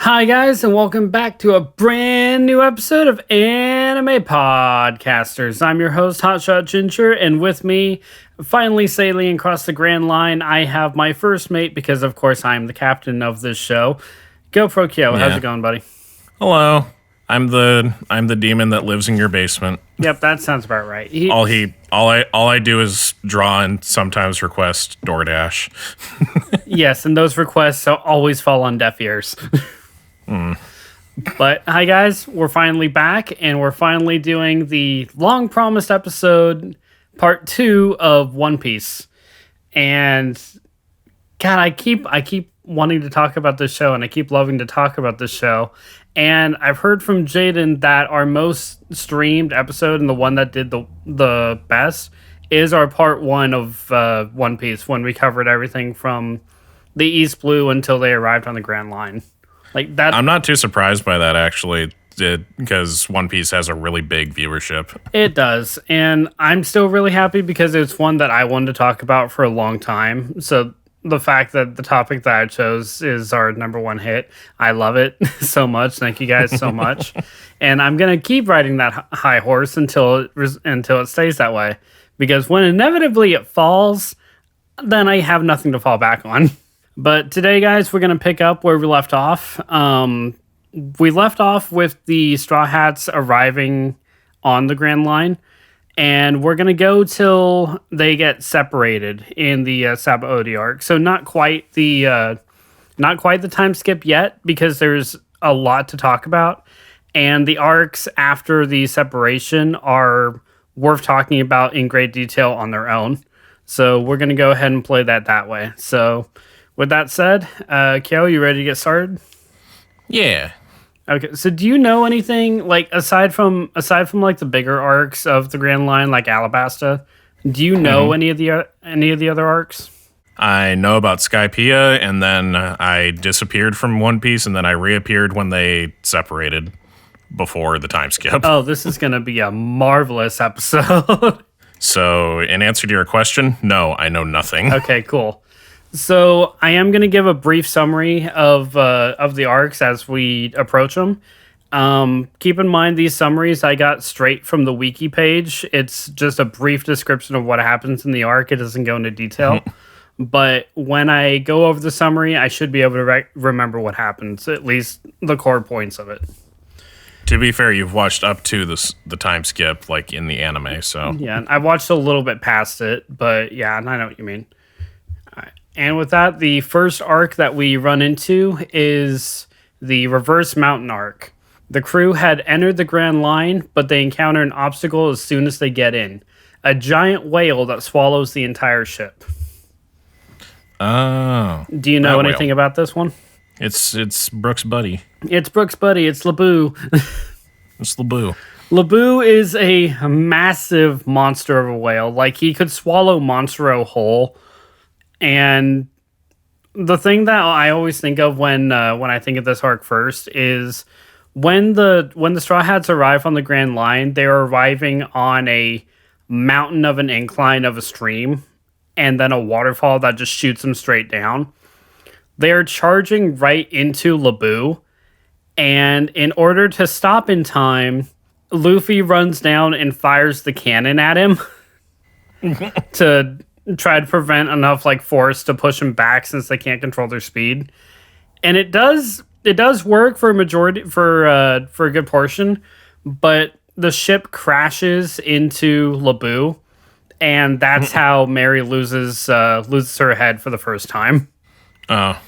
Hi guys, and welcome back to a brand new episode of Anime Podcasters. I'm your host, Hotshot and with me, finally sailing across the Grand Line, I have my first mate because, of course, I'm the captain of this show. GoProKyo, how's it going, buddy? Hello. I'm the demon that lives in your basement. Yep, that sounds about right. All I do is draw and sometimes request DoorDash. Yes, and those requests always fall on deaf ears. But hi guys, we're finally back and we're finally doing the long promised episode part 2 of One Piece. And God, I keep wanting to talk about this show and I keep loving to talk about this show. And I've heard from Jaden that our most streamed episode and the one that did the best is our part 1 of One Piece, when we covered everything from the East Blue until they arrived on the Grand Line. Like that, I'm not too surprised by that, actually, because One Piece has a really big viewership. It does, and I'm still really happy because it's one that I wanted to talk about for a long time. So the fact that the topic that I chose is our number one hit, I love it so much. Thank you guys so much. And I'm going to keep riding that high horse until it stays that way. Because when inevitably it falls, then I have nothing to fall back on. But today, guys, we're going to pick up where we left off. We left off with the Straw Hats arriving on the Grand Line. And we're going to go till they get separated in the Sabaody arc. So not quite the time skip yet, because there's a lot to talk about. And the arcs after the separation are worth talking about in great detail on their own. So we're going to go ahead and play that way. So with that said, Kyo, you ready to get started? Yeah. Okay, so do you know anything, like, aside from like the bigger arcs of the Grand Line, like Alabasta, do you know any of the other arcs? I know about Skypiea, and then I disappeared from One Piece, and then I reappeared when they separated before the time skip. Oh, this is going to be a marvelous episode. So, in answer to your question, no, I know nothing. Okay, cool. So I am going to give a brief summary of the arcs as we approach them. Keep in mind, these summaries I got straight from the wiki page. It's just a brief description of what happens in the arc. It doesn't go into detail. But when I go over the summary, I should be able to remember what happens, at least the core points of it. To be fair, you've watched up to the time skip, like in the anime, so... Yeah, I watched a little bit past it, but yeah, I know what you mean. And with that, the first arc that we run into is the Reverse Mountain arc. The crew had entered the Grand Line, but they encounter an obstacle as soon as they get in. A giant whale that swallows the entire ship. Oh. Do you know anything about this one? It's Brooks' buddy. It's Brooks' buddy. It's Laboo. It's Laboo. Laboo is a massive monster of a whale. Like, he could swallow Monstro whole. And the thing that I always think of when I think of this arc first is when the Straw Hats arrive on the Grand Line, they're arriving on a mountain of an incline of a stream and then a waterfall that just shoots them straight down. They're charging right into Laboo, and in order to stop in time, Luffy runs down and fires the cannon at him to try to prevent enough like force to push them back since they can't control their speed. And it does work for a majority, for a good portion, but the ship crashes into Laboo, and that's how Mary loses her head for the first time. Oh.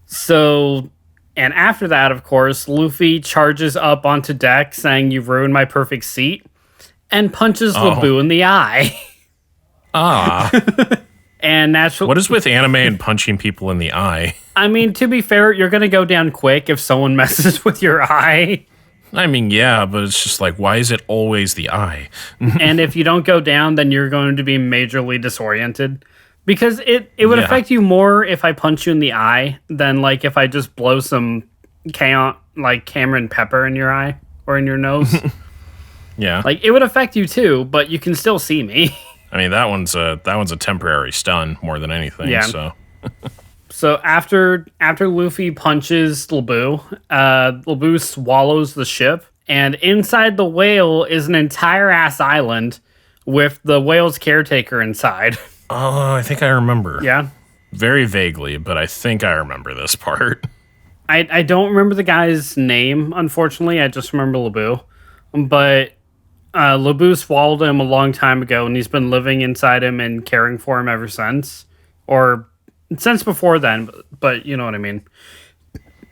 So, and after that, of course, Luffy charges up onto deck saying, "You've ruined my perfect seat," and punches Laboo in the eye. And naturally, what is with anime and punching people in the eye? I mean, to be fair, you're going to go down quick if someone messes with your eye. I mean, yeah, but it's just like, why is it always the eye? And if you don't go down, then you're going to be majorly disoriented. Because it would affect you more if I punch you in the eye than like if I just blow some Cameron pepper in your eye or in your nose. Yeah. Like, it would affect you too, but you can still see me. I mean, that one's a temporary stun more than anything. Yeah. So. So after Luffy punches Lebu, Lebu swallows the ship, and inside the whale is an entire ass island with the whale's caretaker inside. Oh, I think I remember. Yeah. Very vaguely, but I think I remember this part. I don't remember the guy's name, unfortunately. I just remember Lebu. But Lebu swallowed him a long time ago, and he's been living inside him and caring for him ever since. Or since before then, but you know what I mean.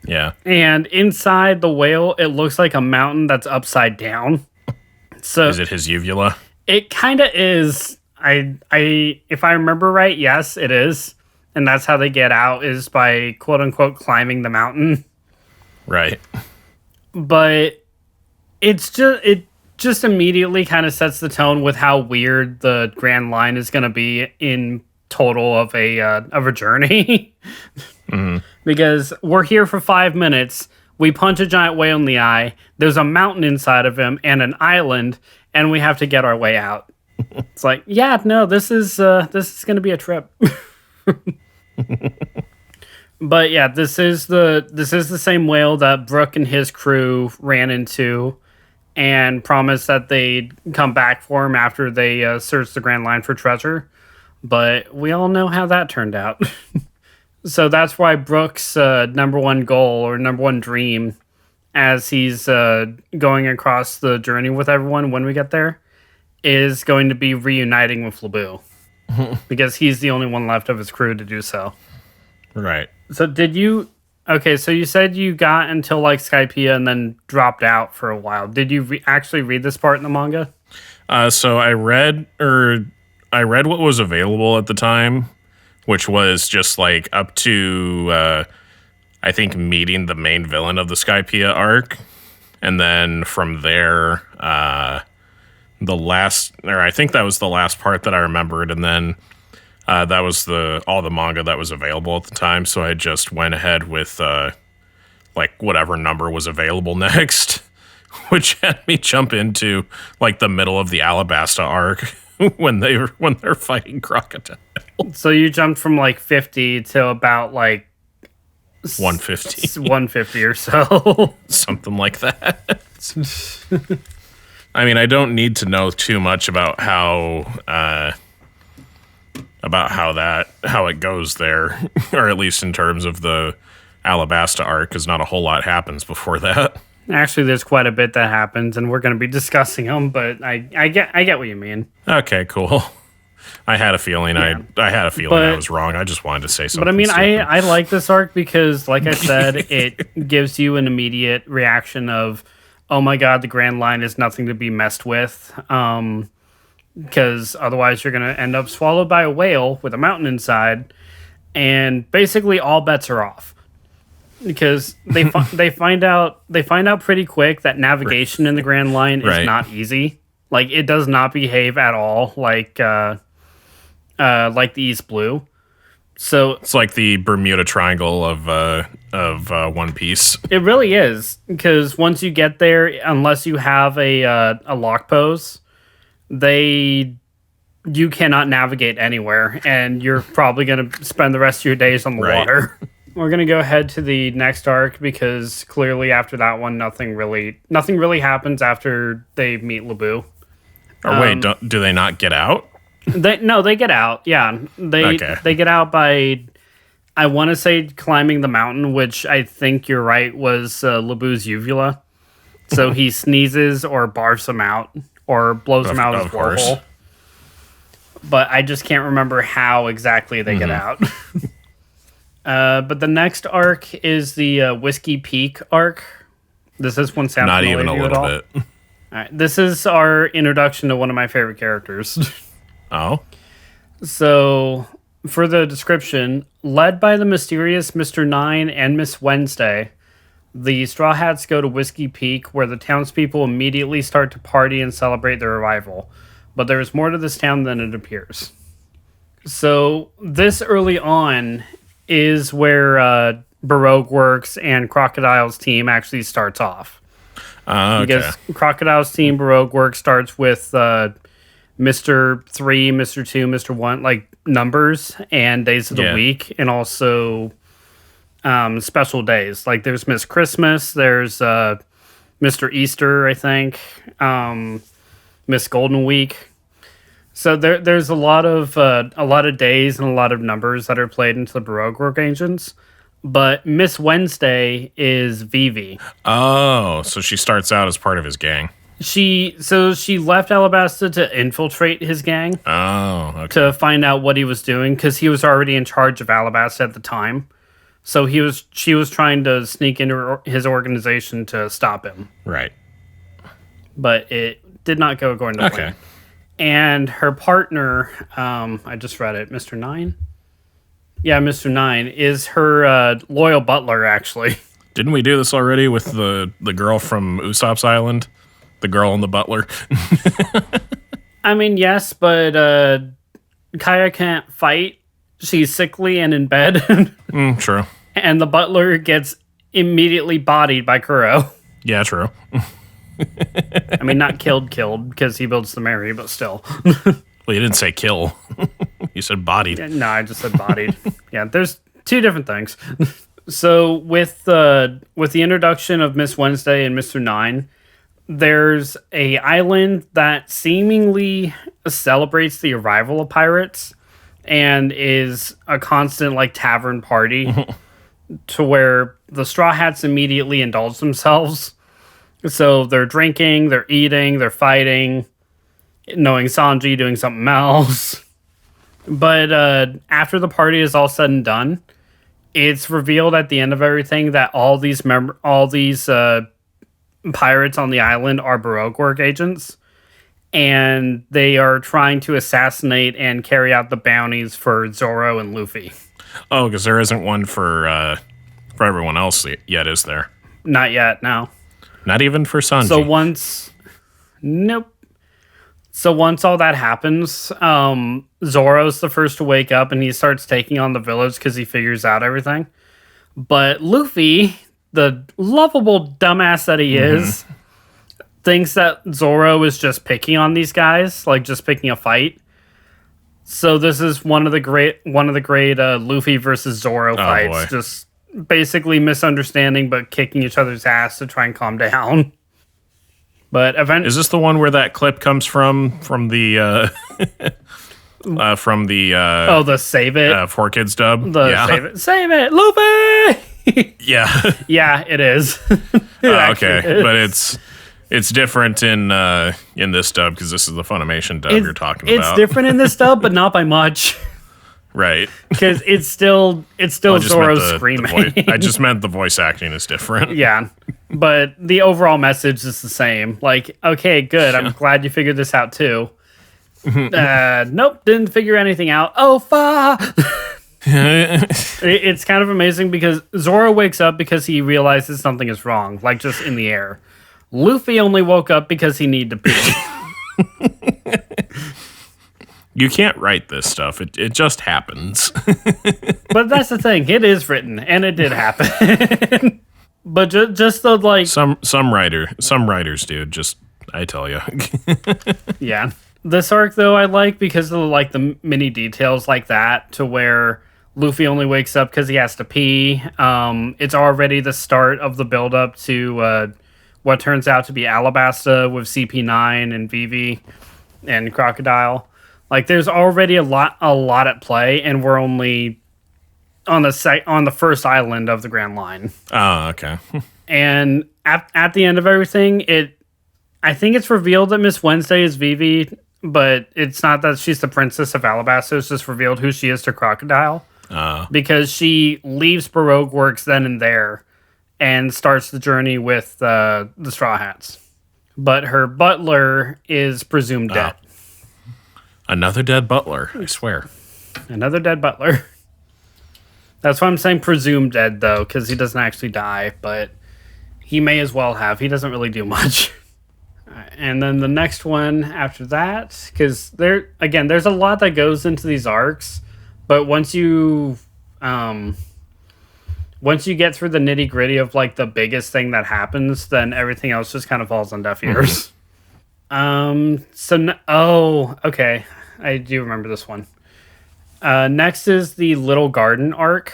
Yeah. And inside the whale, it looks like a mountain that's upside down. So Is it his uvula? it kind of is. If I remember right, yes, it is. And that's how they get out, is by quote unquote climbing the mountain. Right. But it just immediately kind of sets the tone with how weird the Grand Line is going to be in total of a journey. Because we're here for 5 minutes, we punch a giant whale in the eye, there's a mountain inside of him and an island, and we have to get our way out. It's like, yeah, no, this is going to be a trip. But yeah, this is the same whale that Brook and his crew ran into and promised that they'd come back for him after they searched the Grand Line for treasure. But we all know how that turned out. So that's why Brook's number one goal or number one dream as he's going across the journey with everyone when we get there is going to be reuniting with Lebu. Because he's the only one left of his crew to do so. Right. So did you... Okay, so you said you got until like Skypiea and then dropped out for a while. Did you actually read this part in the manga? So I read what was available at the time, which was just like up to I think meeting the main villain of the Skypiea arc, and then from there, I think that was the last part that I remembered, and then that was all the manga that was available at the time. So I just went ahead with like whatever number was available next, which had me jump into like the middle of the Alabasta arc when they're fighting Crocodile. So you jumped from like 50 to about like 150. 150 or so. Something like that. I mean, I don't need to know too much about how it goes there, or at least in terms of the Alabasta arc, because not a whole lot happens before that. Actually, there's quite a bit that happens, and we're going to be discussing them. But I get what you mean. Okay, cool. I had a feeling I was wrong. I just wanted to say something. But I mean, stupid. I like this arc because, like I said, it gives you an immediate reaction of, oh my god, the Grand Line is nothing to be messed with. Because otherwise you're going to end up swallowed by a whale with a mountain inside, and basically all bets are off. Because they find out pretty quick that navigation in the Grand Line is not easy. Like, it does not behave at all like the East Blue. So it's like the Bermuda Triangle of One Piece. It really is, because once you get there, unless you have a lock pose, you cannot navigate anywhere, and you're probably going to spend the rest of your days on the water. We're going to go ahead to the next arc, because clearly after that one, nothing really happens after they meet Lebu. Or wait, do they not get out? They get out. Yeah, they get out by, I want to say, climbing the mountain, which I think you're right was Lebu's uvula. So he sneezes or barfs him out or blows him out of his blowhole. But I just can't remember how exactly they get out. But the next arc is the Whiskey Peak arc. Does this one sound not familiar even a to you little at all? bit? All right, this is our introduction to one of my favorite characters. Oh. So, for the description, led by the mysterious Mr. Nine and Miss Wednesday, the Straw Hats go to Whiskey Peak, where the townspeople immediately start to party and celebrate their arrival. But there is more to this town than it appears. So, this early on is where Baroque Works and Crocodile's team actually starts off. Okay. Because Crocodile's team, Baroque Works, starts with Mr. 3, Mr. 2, Mr. 1. Like, numbers and days of the Yeah. week, and also special days. Like there's Miss Christmas, there's Mr. Easter, I think, Miss Golden Week. So there's a lot of days and a lot of numbers that are played into the Baroque work agents. But Miss Wednesday is Vivi. Oh, so she starts out as part of his gang. She left Alabasta to infiltrate his gang Oh, okay. to find out what he was doing, because he was already in charge of Alabasta at the time. So she was trying to sneak into his organization to stop him, Right. but it did not go according to Okay. plan. And her partner, I just read it, Mr. Nine. Yeah, Mr. Nine is her loyal butler, actually. Didn't we do this already with the girl from Usopp's Island? The girl and the butler? I mean, yes, but Kaya can't fight. She's sickly and in bed. True. And the butler gets immediately bodied by Kuro. Yeah, true. I mean, not killed, because he builds the Mary, but still. Well, you didn't say kill. You said bodied. No, I just said bodied. Yeah, there's two different things. So with the introduction of Miss Wednesday and Mr. Nine, there's a island that seemingly celebrates the arrival of pirates and is a constant like tavern party to where the Straw Hats immediately indulge themselves. So they're drinking, they're eating, they're fighting, knowing Sanji doing something else. But after the party is all said and done, it's revealed at the end of everything that all these pirates on the island are Baroque work agents, and they are trying to assassinate and carry out the bounties for Zoro and Luffy. Oh, because there isn't one for everyone else yet, is there? Not yet, no. Not even for Sanji. Nope. So once all that happens, Zoro's the first to wake up, and he starts taking on the village because he figures out everything. But Luffy, the lovable dumbass that he is, thinks that Zoro is just picking on these guys, like just picking a fight. So this is one of the great Luffy versus Zoro fights. Boy. Just basically misunderstanding, but kicking each other's ass to try and calm down. But eventually, is this the one where that clip comes from the the save it, 4Kids dub? Save it, Luffy. Yeah. Yeah, it is. Okay, is. But it's different in this dub because this is the Funimation dub you're talking about. It's different in this dub, but not by much. Right. Because it's still Zoro screaming. I just meant the voice acting is different. Yeah. But the overall message is the same. Like, okay, good. I'm glad you figured this out too. Nope, didn't figure anything out. Oh, it's kind of amazing because Zoro wakes up because he realizes something is wrong, like just in the air. Luffy only woke up because he needed to pee. You can't write this stuff. It just happens. But that's the thing. It is written, and it did happen. But just the like some writers, dude. Just I tell you. Yeah, this arc though I like because of like the mini details like that, to where Luffy only wakes up because he has to pee. It's already the start of the build up to what turns out to be Alabasta with CP9 and Vivi and Crocodile. Like there's already a lot at play, and we're only on the first island of the Grand Line. Oh, okay. And at the end of everything, I think it's revealed that Miss Wednesday is Vivi, but it's not that she's the princess of Alabasta. It's just revealed who she is to Crocodile. Because she leaves Baroque Works then and there and starts the journey with the Straw Hats. But her butler is presumed dead. Another dead butler, I swear. Another dead butler. That's why I'm saying presumed dead, though, because he doesn't actually die, but he may as well have. He doesn't really do much. And then the next one after that, because there's a lot that goes into these arcs, but once you get through the nitty gritty of like the biggest thing that happens, then everything else just kind of falls on deaf ears. Okay, I do remember this one. Next is the Little Garden arc.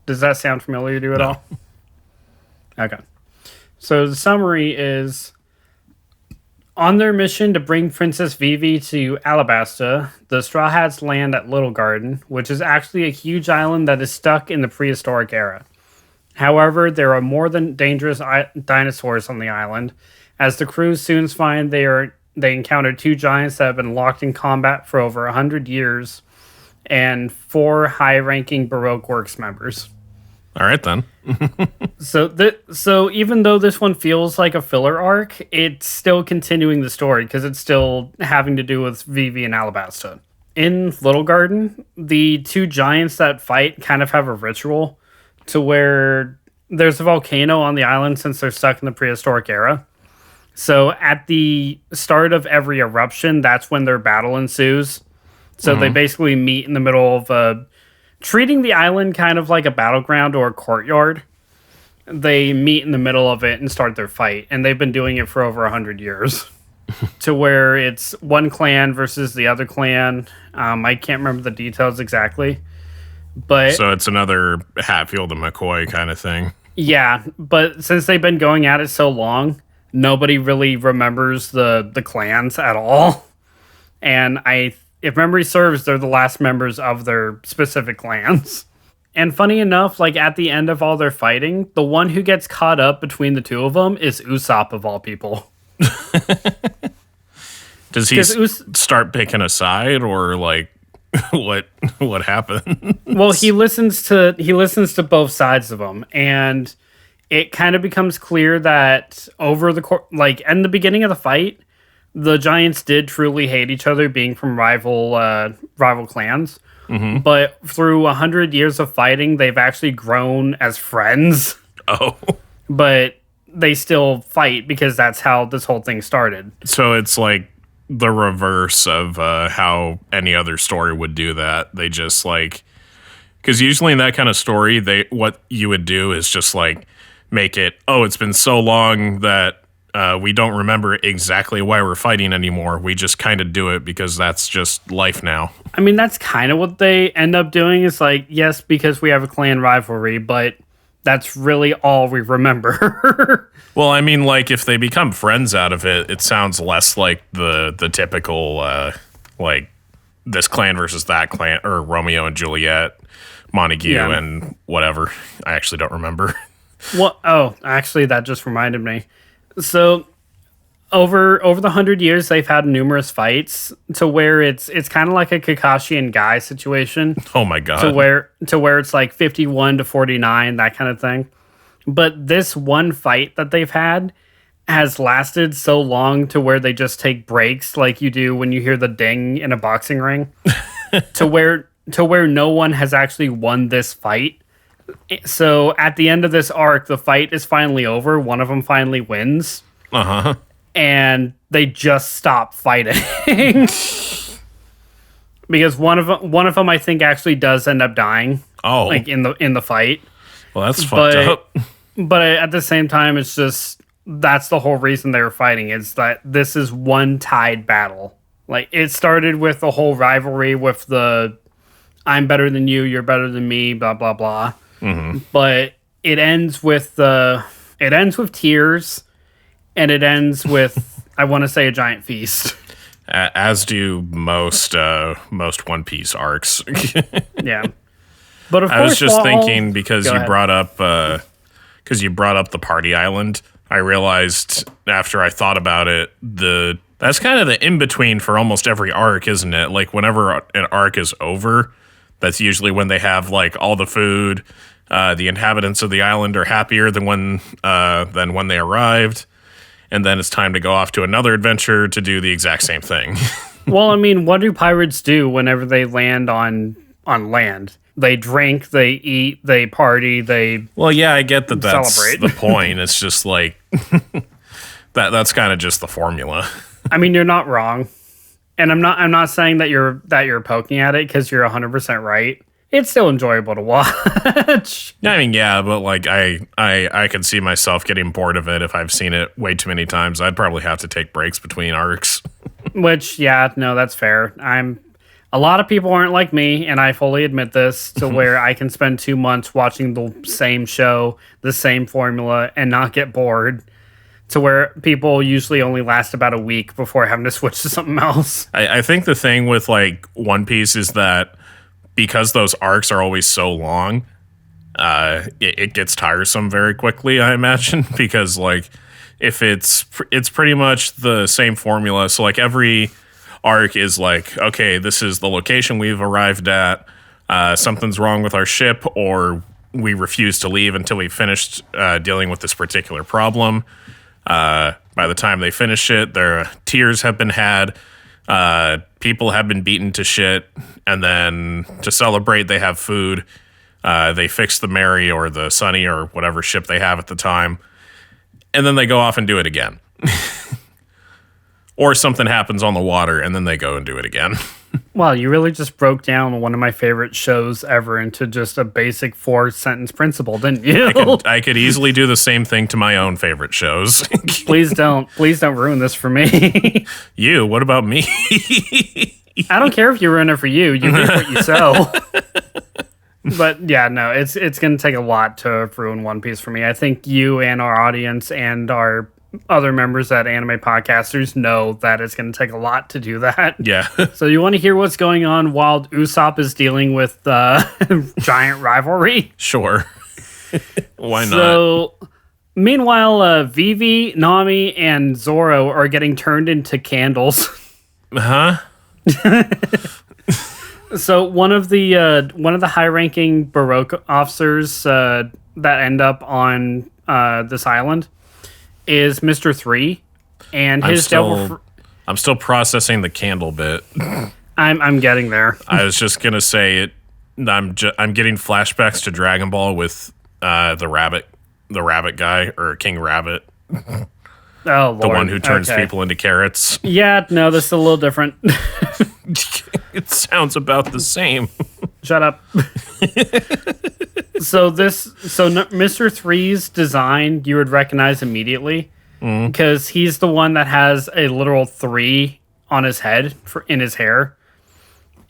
Does that sound familiar to you at No. all? Okay. So the summary is on their mission to bring Princess Vivi to Alabasta, the Straw Hats land at Little Garden, which is actually a huge island that is stuck in the prehistoric era. However, there are more than dangerous dinosaurs on the island, as the crew soon find they encounter two giants that have been locked in combat for over 100 years and four high-ranking Baroque Works members. All right, then. So even though this one feels like a filler arc, it's still continuing the story because it's still having to do with Vivi and Alabasta. In Little Garden, the two giants that fight kind of have a ritual to where there's a volcano on the island since they're stuck in the prehistoric era. So at the start of every eruption, that's when their battle ensues. So they basically meet in the middle of treating the island kind of like a battleground or a courtyard. They meet in the middle of it and start their fight. And they've been doing it for over 100 years. To where it's one clan versus the other clan. I can't remember the details exactly. But So it's another Hatfield and McCoy kind of thing. yeah, but since they've been going at it so long, nobody really remembers the clans at all. And if memory serves, they're the last members of their specific clans. And funny enough, like at the end of all their fighting, the one who gets caught up between the two of them is Usopp of all people. Does he start picking a side, or like what happened? Well, he listens to both sides of them, and it kind of becomes clear that over the in the beginning of the fight, the giants did truly hate each other, being from rival clans. Mm-hmm. But through 100 years of fighting, they've actually grown as friends. Oh, but they still fight because that's how this whole thing started. So it's like the reverse of how any other story would do that. They just like, because usually in that kind of story, what you would do is just like make it, oh, it's been so long that we don't remember exactly why we're fighting anymore. We just kind of do it because that's just life now. I mean, that's kind of what they end up doing. Is like, yes, because we have a clan rivalry, but that's really all we remember. Well, I mean, like, if they become friends out of it, it sounds less like the typical, like, this clan versus that clan, or Romeo and Juliet, Montague, and whatever. I actually don't remember. Well, oh, actually, that just reminded me. So, over the 100 years, they've had numerous fights to where it's kind of like a Kakashi and Guy situation. Oh my god! To where it's like 51-49, that kind of thing. But this one fight that they've had has lasted so long to where they just take breaks, like you do when you hear the ding in a boxing ring, to where no one has actually won this fight. So at the end of this arc, the fight is finally over. One of them finally wins. Uh-huh. And they just stop fighting. Because one of them I think actually does end up dying. Oh. Like in the fight. Well, that's fucked up. But at the same time, it's just, that's the whole reason they were fighting, is that this is one tied battle. Like, it started with the whole rivalry with the I'm better than you, you're better than me, blah, blah, blah. Mm-hmm. But it ends with tears, and it ends with, I want to say, a giant feast. As do most One Piece arcs. Yeah. But of course, I was just thinking, because you brought up the party island, I realized after I thought about it, that's kind of the in-between for almost every arc, isn't it? Like, whenever an arc is over, that's usually when they have like all the food. The inhabitants of the island are happier than when they arrived, and then it's time to go off to another adventure to do the exact same thing. Well, I mean, what do pirates do whenever they land on land? They drink, they eat, they party, they Well, yeah, I get that that's celebrate. the point. It's just like that's kind of just the formula. I mean, you're not wrong. And I'm not saying that you're poking at it, because you're 100% right. It's still enjoyable to watch. I mean, yeah, but like I could see myself getting bored of it if I've seen it way too many times. I'd probably have to take breaks between arcs. Which, yeah, no, that's fair. A lot of people aren't like me, and I fully admit this, to where I can spend 2 months watching the same show, the same formula, and not get bored. To where people usually only last about a week before having to switch to something else. I think the thing with like One Piece is that because those arcs are always so long, it gets tiresome very quickly, I imagine, because like if it's pretty much the same formula. So like every arc is like, okay, this is the location we've arrived at. Something's wrong with our ship, or we refuse to leave until we've finished dealing with this particular problem. By the time they finish it, their tears have been had. People have been beaten to shit, and then to celebrate, they have food. They fix the Mary or the Sunny or whatever ship they have at the time, and then they go off and do it again. Or something happens on the water, and then they go and do it again. Well, you really just broke down one of my favorite shows ever into just a basic 4-sentence principle, didn't you? I could easily do the same thing to my own favorite shows. Please don't ruin this for me. You? What about me? I don't care if you ruin it for you. You reap what you sow. But yeah, no, it's going to take a lot to ruin One Piece for me. I think you and our audience and our other members at Anime Podcasters know that it's going to take a lot to do that. Yeah. So you want to hear what's going on while Usopp is dealing with giant rivalry? Sure. Why not? So meanwhile, Vivi, Nami, and Zoro are getting turned into candles. Huh? So one of the high-ranking Baroque officers that end up on this island is Mr. 3, and his I'm still processing the candle bit. I'm getting there. I was just gonna say it. I'm getting flashbacks to Dragon Ball with the rabbit guy, or King Rabbit, Oh, Lord. the one who turns Okay. people into carrots. Yeah, no, this is a little different. It sounds about the same. Shut up. Mr. 3's design you would recognize immediately because he's the one that has a literal 3 on his head in his hair,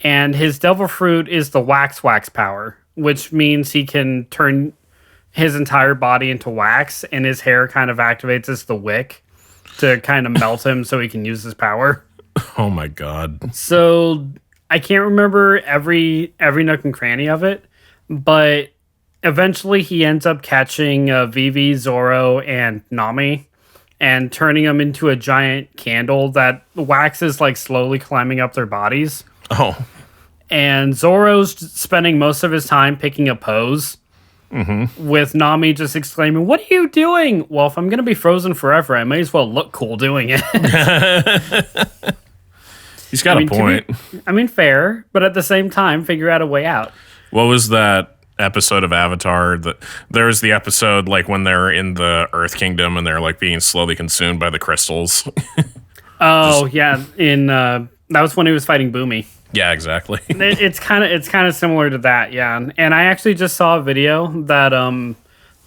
and his devil fruit is the wax power, which means he can turn his entire body into wax, and his hair kind of activates as the wick to kind of melt him so he can use his power. Oh my god. So I can't remember every nook and cranny of it, but eventually he ends up catching Vivi, Zoro, and Nami and turning them into a giant candle that wax is like slowly climbing up their bodies. Oh. And Zoro's spending most of his time picking a pose. With Nami just exclaiming, "What are you doing?" Well, if I'm going to be frozen forever, I may as well look cool doing it. He's got a point. Fair, but at the same time, figure out a way out. What was that episode of Avatar? There was the episode like when they're in the Earth Kingdom and they're like being slowly consumed by the crystals. Oh, yeah. That was when he was fighting Boomy. Yeah, exactly. It's kind of similar to that, yeah. And I actually just saw a video that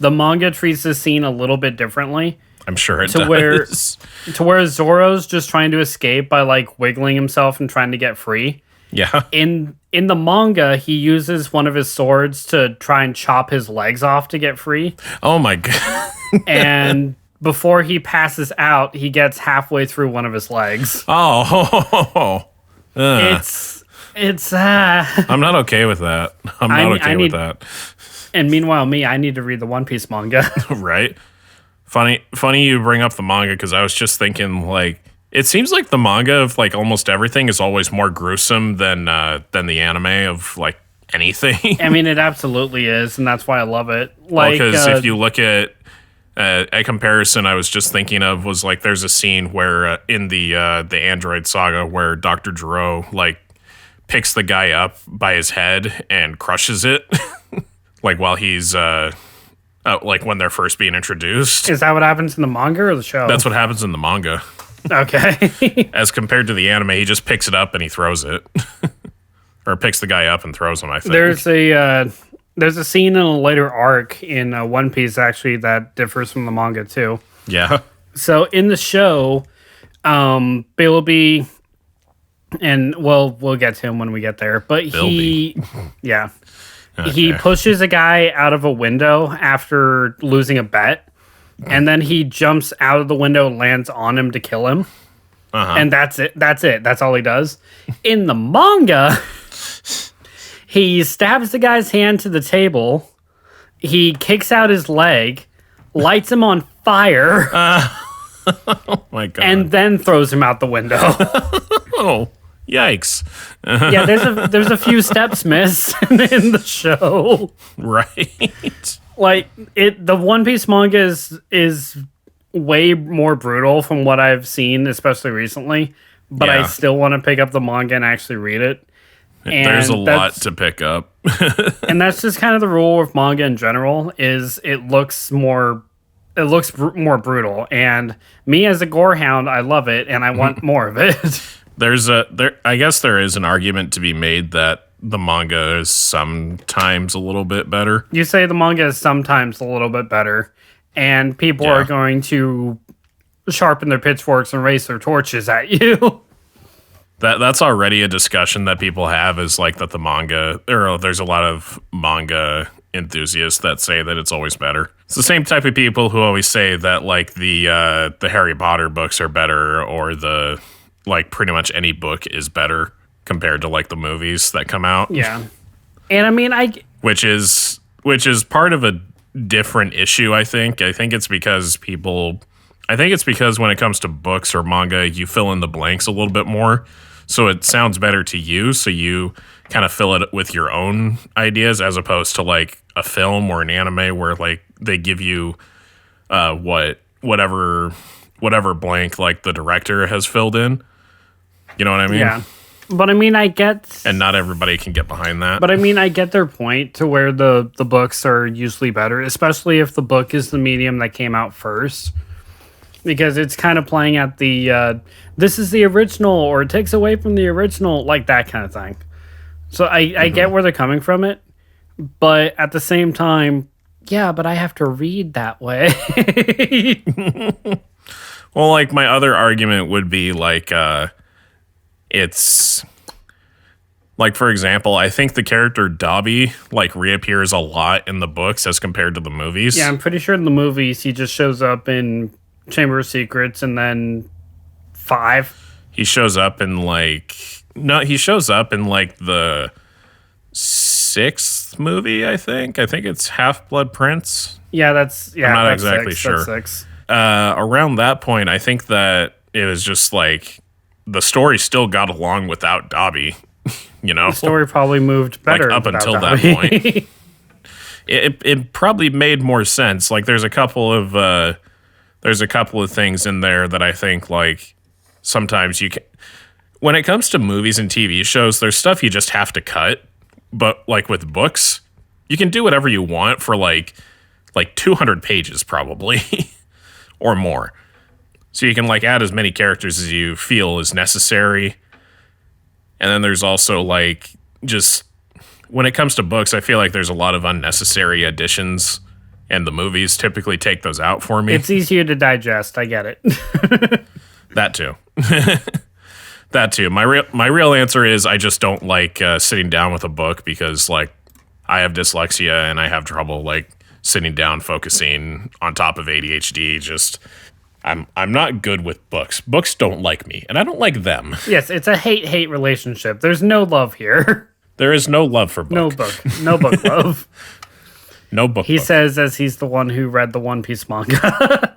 the manga treats this scene a little bit differently. I'm sure it does. Where Zoro's just trying to escape by like wiggling himself and trying to get free. Yeah. In the manga, he uses one of his swords to try and chop his legs off to get free. Oh my god. And before he passes out, he gets halfway through one of his legs. Oh. It's I'm not okay with that. I'm not okay with that. And meanwhile, I need to read the One Piece manga. Right? Funny you bring up the manga, because I was just thinking, like, it seems like the manga of like almost everything is always more gruesome than the anime of like anything. I mean, it absolutely is, and that's why I love it. Like, because if you look at a comparison I was just thinking of was like there's a scene where in the Android Saga where Dr. Gero like picks the guy up by his head and crushes it, like while he's like when they're first being introduced. Is that what happens in the manga or the show? That's what happens in the manga. Okay. As compared to the anime, he just picks it up and he throws it. Or picks the guy up and throws him, I think. There's a scene in a later arc in One Piece, actually, that differs from the manga, too. Yeah. So, in the show, Bilby and we'll get to him when we get there. But Bilby. Yeah, he Okay. pushes a guy out of a window after losing a bet, and then he jumps out of the window and lands on him to kill him. And that's it. That's all he does. In the manga, he stabs the guy's hand to the table. He kicks out his leg, lights him on fire, My God. and then throws him out the window. Oh, yikes. Yeah, there's a few steps missed in the show. Right. Like the One Piece manga is way more brutal from what I've seen, especially recently. But I Yeah. still want to pick up the manga and actually read it. There's a And lot that's- to pick up. And that's just kind of the rule with manga in general. Is it looks more more brutal. And me as a gore hound, I love it, and I want more of it. I guess there is an argument to be made that the manga is sometimes a little bit better. You say the manga is sometimes a little bit better, and people Yeah. are going to sharpen their pitchforks and raise their torches at you. That's already a discussion that people have, is like that the manga, or there's a lot of manga enthusiasts that say that it's always better. It's the same type of people who always say that like the Harry Potter books are better, or the like pretty much any book is better compared to like the movies that come out. Yeah. And I mean, Which is part of a different issue, I think. I think it's because when it comes to books or manga, you fill in the blanks a little bit more. So it sounds better to you. So you kind of fill it with your own ideas, as opposed to like a film or an anime where like they give you whatever blank like the director has filled in. You know what I mean? yeah. But I mean, I get. And not everybody can get behind that. But I mean, I get their point to where the books are usually better, especially if the book is the medium that came out first. Because it's kind of playing at the, this is the original, or it takes away from the original, like that kind of thing. So I get where they're coming from it. But at the same time, yeah, but I have to read that way. Well, like my other argument would be like, it's like, for example, I think the character Dobby like reappears a lot in the books as compared to the movies. Yeah, I'm pretty sure in the movies he just shows up in Chamber of Secrets and then 5. He shows up in he shows up in like the 6th movie, I think. I think it's Half-Blood Prince. Yeah, I'm not exactly sure. That's 6. Around that point, I think that it was just like the story still got along without Dobby, you know? The story probably moved better Like, up without until Dobby. that point. It probably made more sense. Like there's a couple of things in there that I think like sometimes you can, when it comes to movies and TV shows, there's stuff you just have to cut. But like with books, you can do whatever you want for like 200 pages probably or more. So you can like add as many characters as you feel is necessary. And then there's also like just when it comes to books, I feel like there's a lot of unnecessary additions, and the movies typically take those out for me. It's easier to digest. I get it. That too. That too. My real answer is I just don't like sitting down with a book because like I have dyslexia and I have trouble like sitting down focusing on top of ADHD. Just I'm not good with books. Books don't like me, and I don't like them. Yes, it's a hate-hate relationship. There's no love here. There is no love for book. No book love. No book. He book. says as he's the one who read the One Piece manga.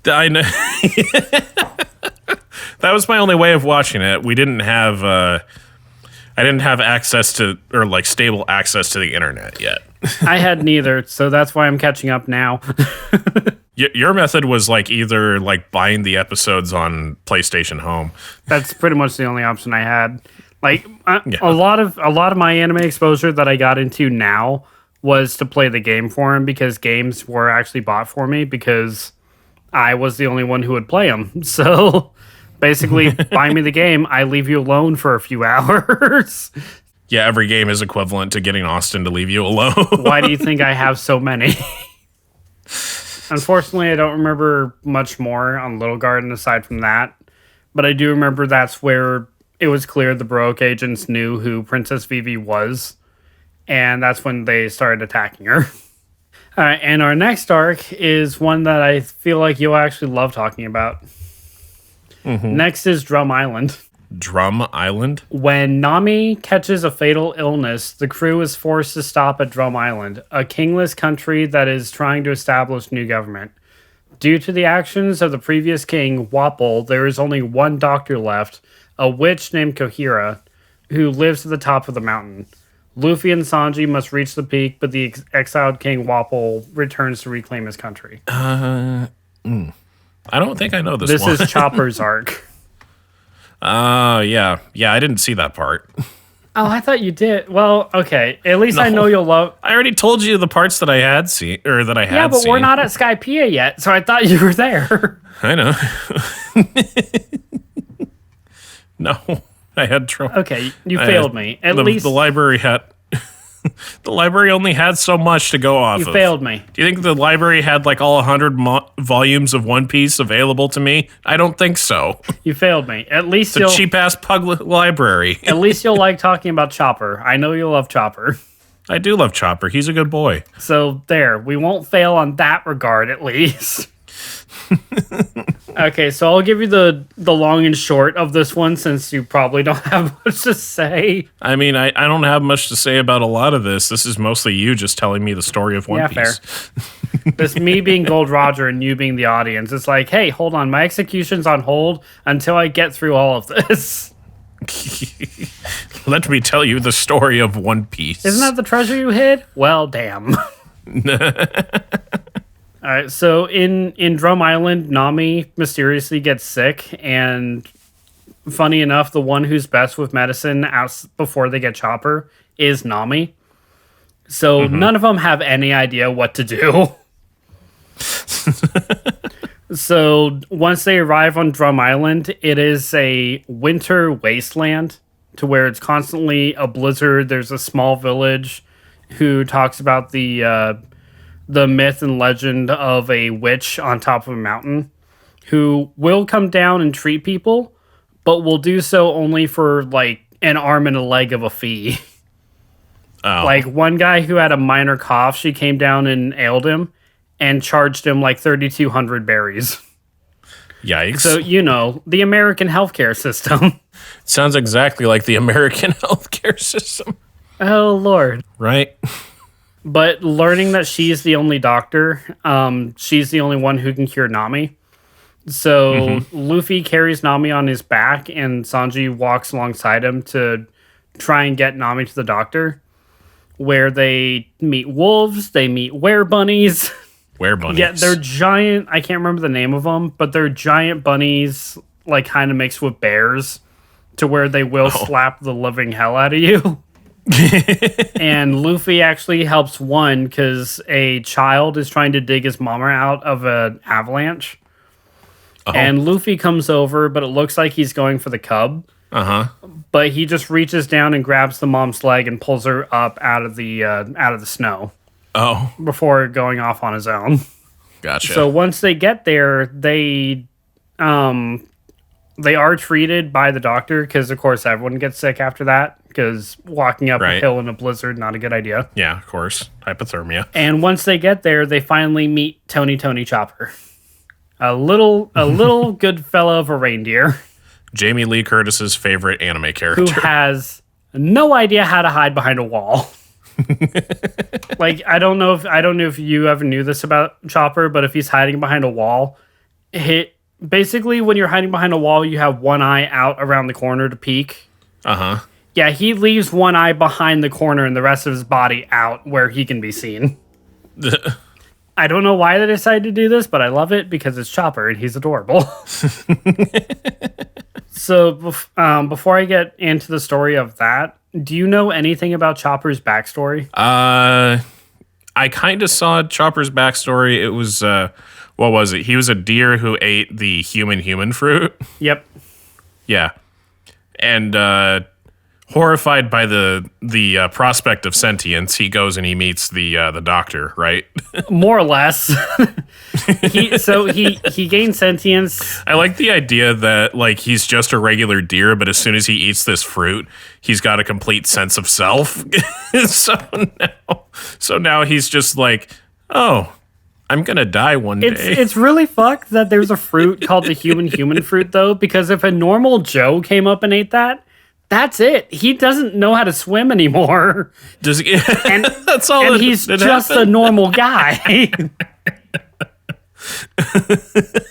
I know. That was my only way of watching it. We didn't have. I didn't have access to, or like stable access to the internet yet. I had neither, so that's why I'm catching up now. Your method was like either like buying the episodes on PlayStation Home. That's pretty much the only option I had. Like Yeah. a lot of my anime exposure that I got into now was to play the game for him, because games were actually bought for me because I was the only one who would play them. So basically, buy me the game, I leave you alone for a few hours. Yeah, every game is equivalent to getting Austin to leave you alone. Why do you think I have so many? Unfortunately, I don't remember much more on Little Garden aside from that. But I do remember that's where it was clear the Baroque agents knew who Princess Vivi was, and that's when they started attacking her. All right, and our next arc is one that I feel like you'll actually love talking about. Next is Drum Island. Drum Island? When Nami catches a fatal illness, the crew is forced to stop at Drum Island, a kingless country that is trying to establish new government. Due to the actions of the previous king, Wapol, there is only one doctor left, a witch named Kohira, who lives at the top of the mountain. Luffy and Sanji must reach the peak, but the exiled king Wapol returns to reclaim his country. I don't think I know this This one. is Chopper's arc. Yeah. Yeah, I didn't see that part. Oh, I thought you did. Well, okay. At least I know you'll love... I already told you the parts that I had seen, or that I had seen. Yeah, but we're not at Skypiea yet, so I thought you were there. I know. No, I had trouble. Okay, you failed me. At the, least the library had... The library only had so much to go off you of. failed me. Do you think the library had like all 100 volumes of One Piece available to me? I don't think so. You failed me. At least It's a cheap-ass pug library. At least you'll like talking about Chopper. I know you'll love Chopper. I do love Chopper. He's a good boy. So there, we won't fail on that regard at least. Okay, so I'll give you the long and short of this one since you probably don't have much to say. I mean, I don't have much to say about a lot of this. This is mostly you just telling me the story of One Piece. Fair. This me being Gold Roger and you being the audience. It's like, hey, hold on, my execution's on hold until I get through all of this. Let me tell you the story of One Piece. Isn't that the treasure you hid? Well, damn. All right, so in Drum Island, Nami mysteriously gets sick, and funny enough, the one who's best with medicine out before they get Chopper is Nami. So none of them have any idea what to do. So once they arrive on Drum Island, it is a winter wasteland to where it's constantly a blizzard. There's a small village who talks about the myth and legend of a witch on top of a mountain who will come down and treat people, but will do so only for like an arm and a leg of a fee. Oh. Like one guy who had a minor cough, she came down and ailed him and charged him like 3,200 berries. Yikes. So, you know, the American healthcare system. Sounds exactly like the American healthcare system. Oh, Lord. Right? But learning that she's the only doctor, she's the only one who can cure Nami. So Luffy carries Nami on his back, and Sanji walks alongside him to try and get Nami to the doctor, where they meet wolves, they meet were-bunnies. Were-bunnies? Yeah, they're giant, I can't remember the name of them, but they're giant bunnies, like kind of mixed with bears, to where they will slap the living hell out of you. And Luffy actually helps one because a child is trying to dig his mama out of an avalanche. And Luffy comes over, but it looks like he's going for the cub. But he just reaches down and grabs the mom's leg and pulls her up out of the snow. Before going off on his own. Gotcha. So once they get there, they are treated by the doctor because, of course, everyone gets sick after that. Because walking up a hill in a blizzard, not a good idea. Yeah, of course. Hypothermia. And once they get there, they finally meet Tony Chopper. A little good fella of a reindeer. Jamie Lee Curtis's favorite anime character. Who has no idea how to hide behind a wall. Like, I don't know if you ever knew this about Chopper, but if he's hiding behind a wall, basically when you're hiding behind a wall, you have one eye out around the corner to peek. Yeah, he leaves one eye behind the corner and the rest of his body out where he can be seen. I don't know why they decided to do this, but I love it because it's Chopper and he's adorable. So before I get into the story of that, do you know anything about Chopper's backstory? I kind of saw Chopper's backstory. It was, what was it? He was a deer who ate the human fruit. Yep. Yeah. And Horrified by the prospect of sentience, he goes and he meets the doctor, right? More or less. he gains sentience. I like the idea that like he's just a regular deer, but as soon as he eats this fruit, he's got a complete sense of self. so now he's just like, oh, I'm gonna die one day. It's really fucked that there's a fruit called the human fruit though, because if a normal Joe came up and ate that, that's it. He doesn't know how to swim anymore. And that's all. And he's just a normal guy.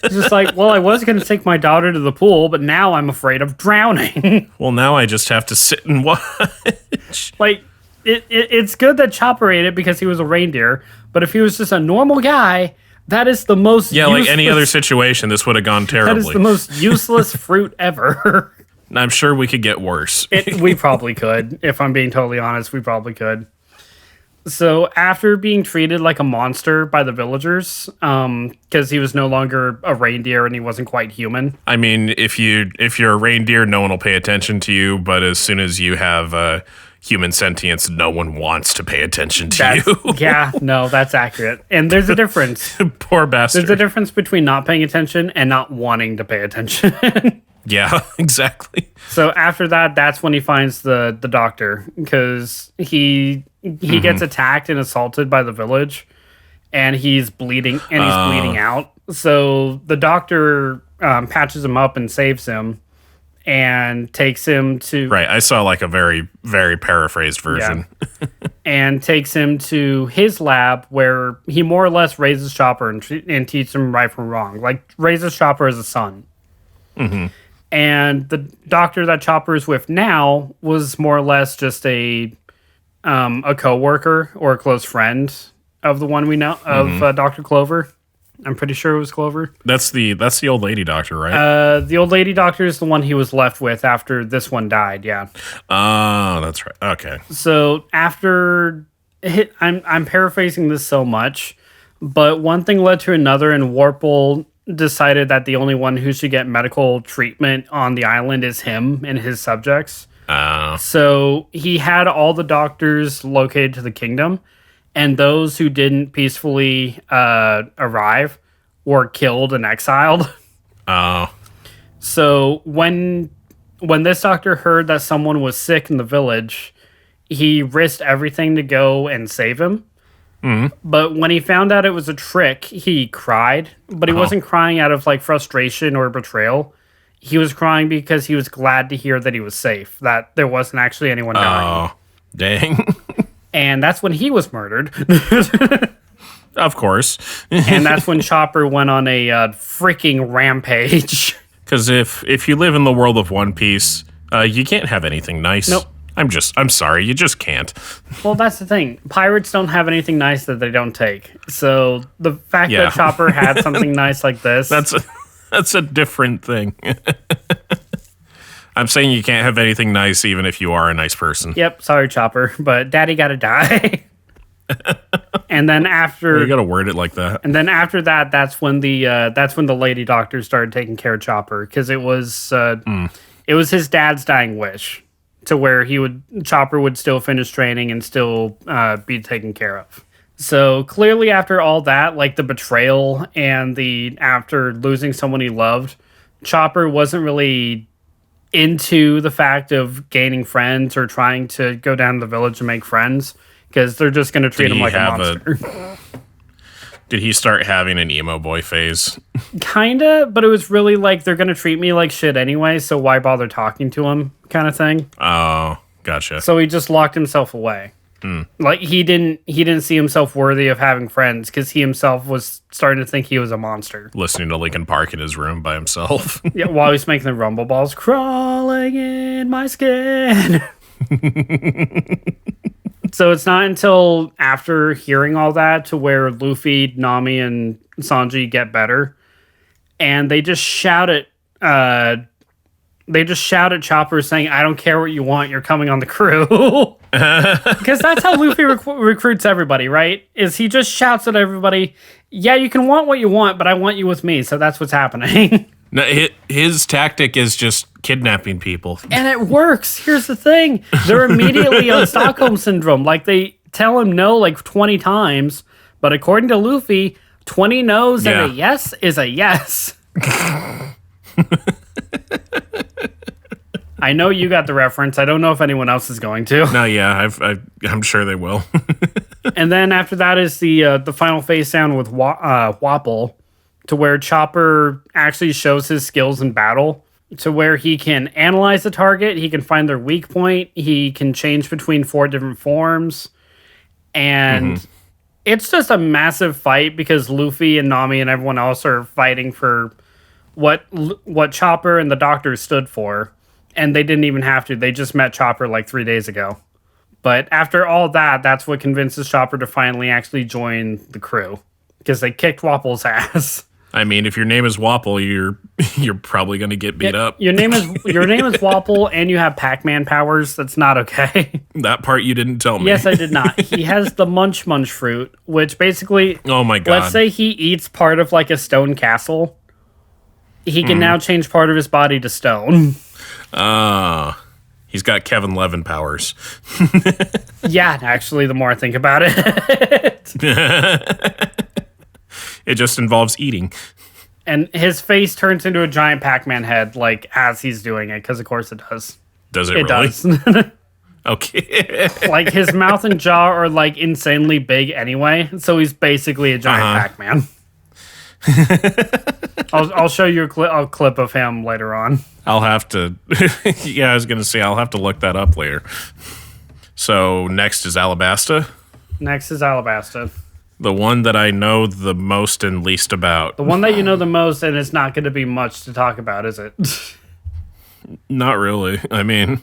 Just like, well, I was going to take my daughter to the pool, but now I'm afraid of drowning. Well, now I just have to sit and watch. Like, it's good that Chopper ate it because he was a reindeer, but if he was just a normal guy, that is the most like any other situation, this would have gone terribly. That is the most useless fruit ever. I'm sure we could get worse. We probably could. If I'm being totally honest, we probably could. So after being treated like a monster by the villagers, because he was no longer a reindeer and he wasn't quite human. I mean, if you're a reindeer, no one will pay attention to you. But as soon as you have human sentience, no one wants to pay attention to you. Yeah, no, that's accurate. And there's a difference. Poor bastard. There's a difference between not paying attention and not wanting to pay attention. Yeah, exactly. So after that, that's when he finds the doctor, because he gets attacked and assaulted by the village, and he's bleeding out. So the doctor patches him up and saves him and takes him to... Right, I saw like a very, very paraphrased version. Yeah. And takes him to his lab where he more or less raises Chopper and teaches him right from wrong. Like, raises Chopper as a son. Mm-hmm. And the doctor that Chopper is with now was more or less just a co-worker or a close friend of the one we know of Dr. Clover. I'm pretty sure it was Clover. That's the old lady doctor, right? The old lady doctor is the one he was left with after this one died. Yeah. Oh, that's right. Okay. So after I'm paraphrasing this so much, but one thing led to another, and Warple decided that the only one who should get medical treatment on the island is him and his subjects. So he had all the doctors located to the kingdom, and those who didn't peacefully arrive were killed and exiled. So when this doctor heard that someone was sick in the village, he risked everything to go and save him. Mm-hmm. But when he found out it was a trick, he cried. But he wasn't crying out of like frustration or betrayal. He was crying because he was glad to hear that he was safe, that there wasn't actually anyone dying. Oh, dang. And that's when he was murdered. Of course. And that's when Chopper went on a freaking rampage. Because if you live in the world of One Piece, you can't have anything nice. Nope. I'm sorry, you just can't. Well, that's the thing. Pirates don't have anything nice that they don't take. So the fact that Chopper had something nice like this... That's a different thing. I'm saying you can't have anything nice even if you are a nice person. Yep, sorry, Chopper, but Daddy gotta die. And then after... You gotta word it like that. And then after that, that's when the lady doctor started taking care of Chopper, because it was his dad's dying wish, to where Chopper would still finish training and still be taken care of. So clearly after all that, like the betrayal and after losing someone he loved, Chopper wasn't really into the fact of gaining friends or trying to go down to the village and make friends, because they're just going to treat him like a monster. Did he start having an emo boy phase? Kinda, but it was really like, they're going to treat me like shit anyway, so why bother talking to him kind of thing. Oh, gotcha. So he just locked himself away. Like he didn't see himself worthy of having friends, because he himself was starting to think he was a monster. Listening to Linkin Park in his room by himself. Yeah, while he's making the rumble balls crawling in my skin. So it's not until after hearing all that to where Luffy, Nami, and Sanji get better, and they just shout at Chopper saying, "I don't care what you want, you're coming on the crew." Because that's how Luffy recruits everybody, right? Is he just shouts at everybody, "Yeah, you can want what you want, but I want you with me," so that's what's happening. No, his tactic is just kidnapping people. And it works. Here's the thing. They're immediately on Stockholm Syndrome. Like, they tell him no like 20 times. But according to Luffy, 20 no's and a yes is a yes. I know you got the reference. I don't know if anyone else is going to. No, yeah, I'm sure they will. And then after that is the final face down with Wapple, to where Chopper actually shows his skills in battle, to where he can analyze the target, he can find their weak point, he can change between 4 different forms, and it's just a massive fight because Luffy and Nami and everyone else are fighting for what Chopper and the Doctor stood for, and they didn't even have to. They just met Chopper like 3 days ago. But after all that, that's what convinces Chopper to finally actually join the crew, because they kicked Wapple's ass. I mean, if your name is Wapple, you're probably going to get beat up. Your name is Wapple, and you have Pac-Man powers. That's not okay. That part you didn't tell me. Yes, I did not. He has the Munch fruit, which basically, oh my god. Let's say he eats part of like a stone castle. He can now change part of his body to stone. He's got Kevin Levin powers. Yeah, actually, the more I think about it. It just involves eating. And his face turns into a giant Pac-Man head, like, as he's doing it, because of course it does. Does it really? Does. Okay. Like, his mouth and jaw are, like, insanely big anyway, so he's basically a giant Pac-Man. I'll show you a clip of him later on. I'll have to... yeah, I was going to say, I'll have to look that up later. So, next is Alabasta. Next is Alabasta. The one that I know the most and least about. The one that you know the most, and it's not going to be much to talk about, is it? Not really. I mean,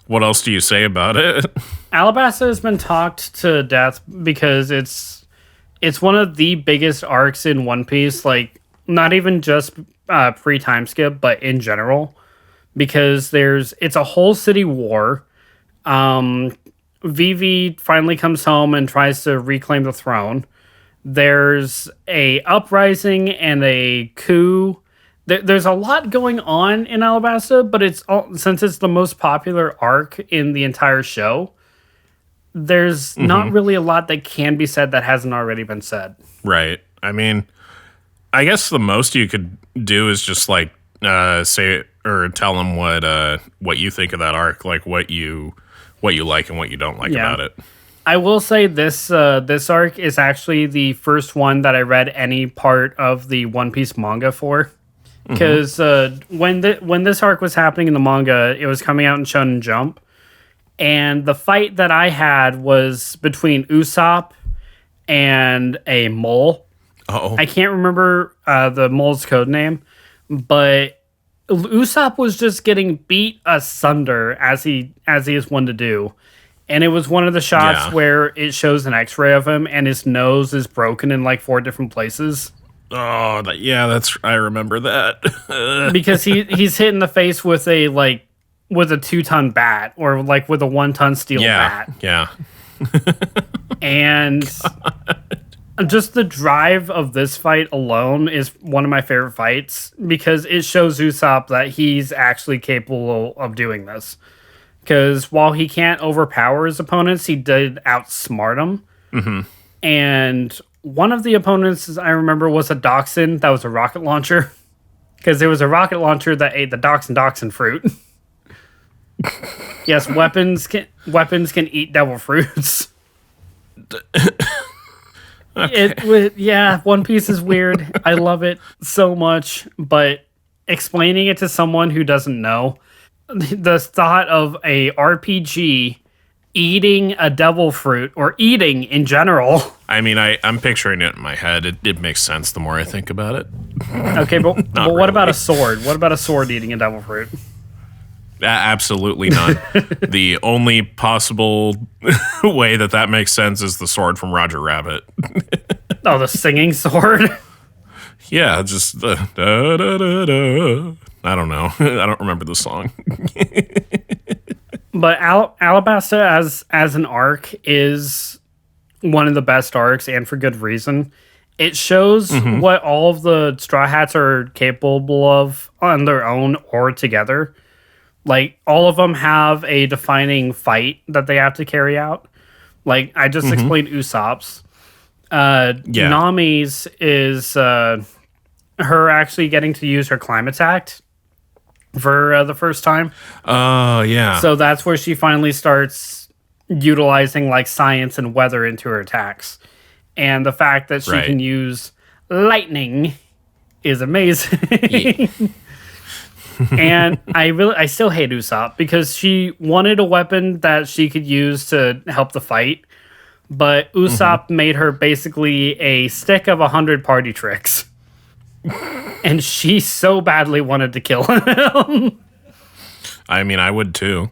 what else do you say about it? Alabasta has been talked to death because it's one of the biggest arcs in One Piece, like, not even just pre-time skip, but in general. Because it's a whole city war. Vivi finally comes home and tries to reclaim the throne. There's a uprising and a coup. There's a lot going on in Alabasta, but since it's the most popular arc in the entire show, there's not really a lot that can be said that hasn't already been said. Right. I mean, I guess the most you could do is just like say or tell them what you think of that arc, like what you like and what you don't like about it. I will say this arc is actually the first one that I read any part of the One Piece manga for. Because when this arc was happening in the manga, it was coming out in Shonen Jump. And the fight that I had was between Usopp and a mole. Uh-oh. I can't remember the mole's code name, but Usopp was just getting beat asunder as he is one to do. And it was one of the shots where it shows an x-ray of him and his nose is broken in like 4 different places. Oh, I remember that. Because he's hit in the face with a 2-ton bat or like with a 1-ton steel bat. Yeah. And just the drive of this fight alone is one of my favorite fights because it shows Usopp that he's actually capable of doing this. Because while he can't overpower his opponents, he did outsmart them. Mm-hmm. And one of the opponents, I remember, was a dachshund that was a rocket launcher. Because there was a rocket launcher that ate the dachshund fruit. Yes, weapons can eat devil fruits. Okay. One Piece is weird. I love it so much, but explaining it to someone who doesn't know, the thought of a RPG eating a devil fruit, or eating in general. I mean, I'm picturing it in my head. It makes sense the more I think about it. Okay, but really. What about a sword? What about a sword eating a devil fruit? Absolutely not. The only possible way that makes sense is the sword from Roger Rabbit. Oh, the singing sword? Yeah, just the da-da-da-da. I don't know. I don't remember the song. But Alabasta as an arc is one of the best arcs, and for good reason. It shows what all of the Straw Hats are capable of on their own or together. Like, all of them have a defining fight that they have to carry out. Like, I just explained Usopp's. Nami's is her actually getting to use her climate attack for the first time. Oh, yeah. So that's where she finally starts utilizing, like, science and weather into her attacks. And the fact that she can use lightning is amazing. Yeah. And I still hate Usopp because she wanted a weapon that she could use to help the fight, but Usopp made her basically a stick of 100 party tricks. And she so badly wanted to kill him. I mean, I would too.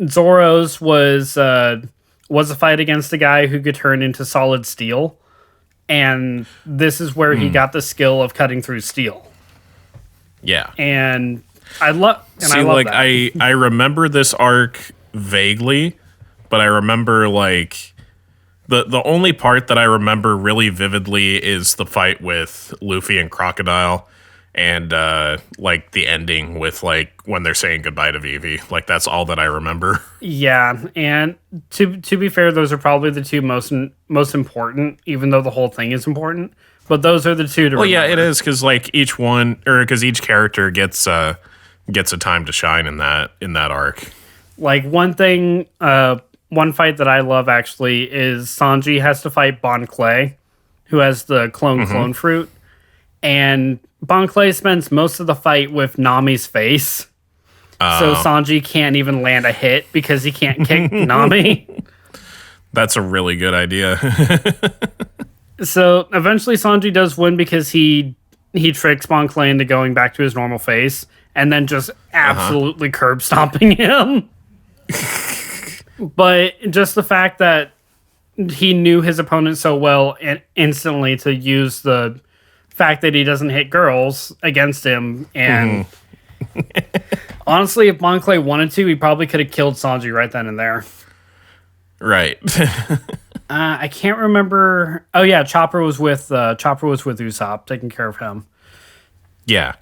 Zoro's was a fight against a guy who could turn into solid steel. And this is where he got the skill of cutting through steel. Yeah. And I love that. I remember this arc vaguely, but I remember like the only part that I remember really vividly is the fight with Luffy and Crocodile. And, like, the ending with, like, when they're saying goodbye to Vivi. Like, that's all that I remember. Yeah, and to be fair, those are probably the two most important, even though the whole thing is important. But those are the two to remember. Yeah, it is, because, like, each character gets a time to shine in that arc. Like, one fight that I love, actually, is Sanji has to fight Bon Clay, who has the clone fruit. And Bon Clay spends most of the fight with Nami's face. So Sanji can't even land a hit because he can't kick Nami. That's a really good idea. So eventually Sanji does win because he tricks Bon Clay into going back to his normal face and then just absolutely curb stomping him. But just the fact that he knew his opponent so well and instantly to use the fact that he doesn't hit girls against him, and honestly, if Bon Clay wanted to, he probably could have killed Sanji right then and there. Right. I can't remember. Oh yeah, Chopper was with Usopp, taking care of him. Yeah.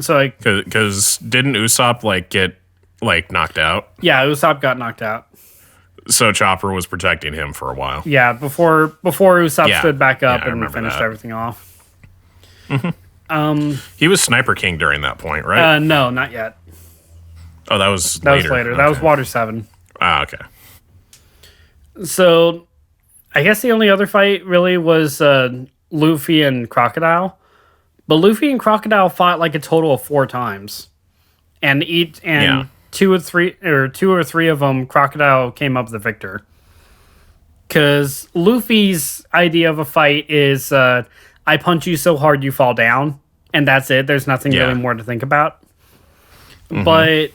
So because didn't Usopp like get like knocked out? Yeah, Usopp got knocked out. So Chopper was protecting him for a while. Yeah, before Usopp stood back up and finished that. everything off. He was Sniper King during that point, right? No, not yet. Oh, that was later. Okay. That was Water 7. Ah, okay. So, I guess the only other fight really was Luffy and Crocodile. But Luffy and Crocodile fought like a total of 4 times. And two or three of them, Crocodile came up the victor. Because Luffy's idea of a fight is, I punch you so hard you fall down, and that's it. There's nothing really more to think about. But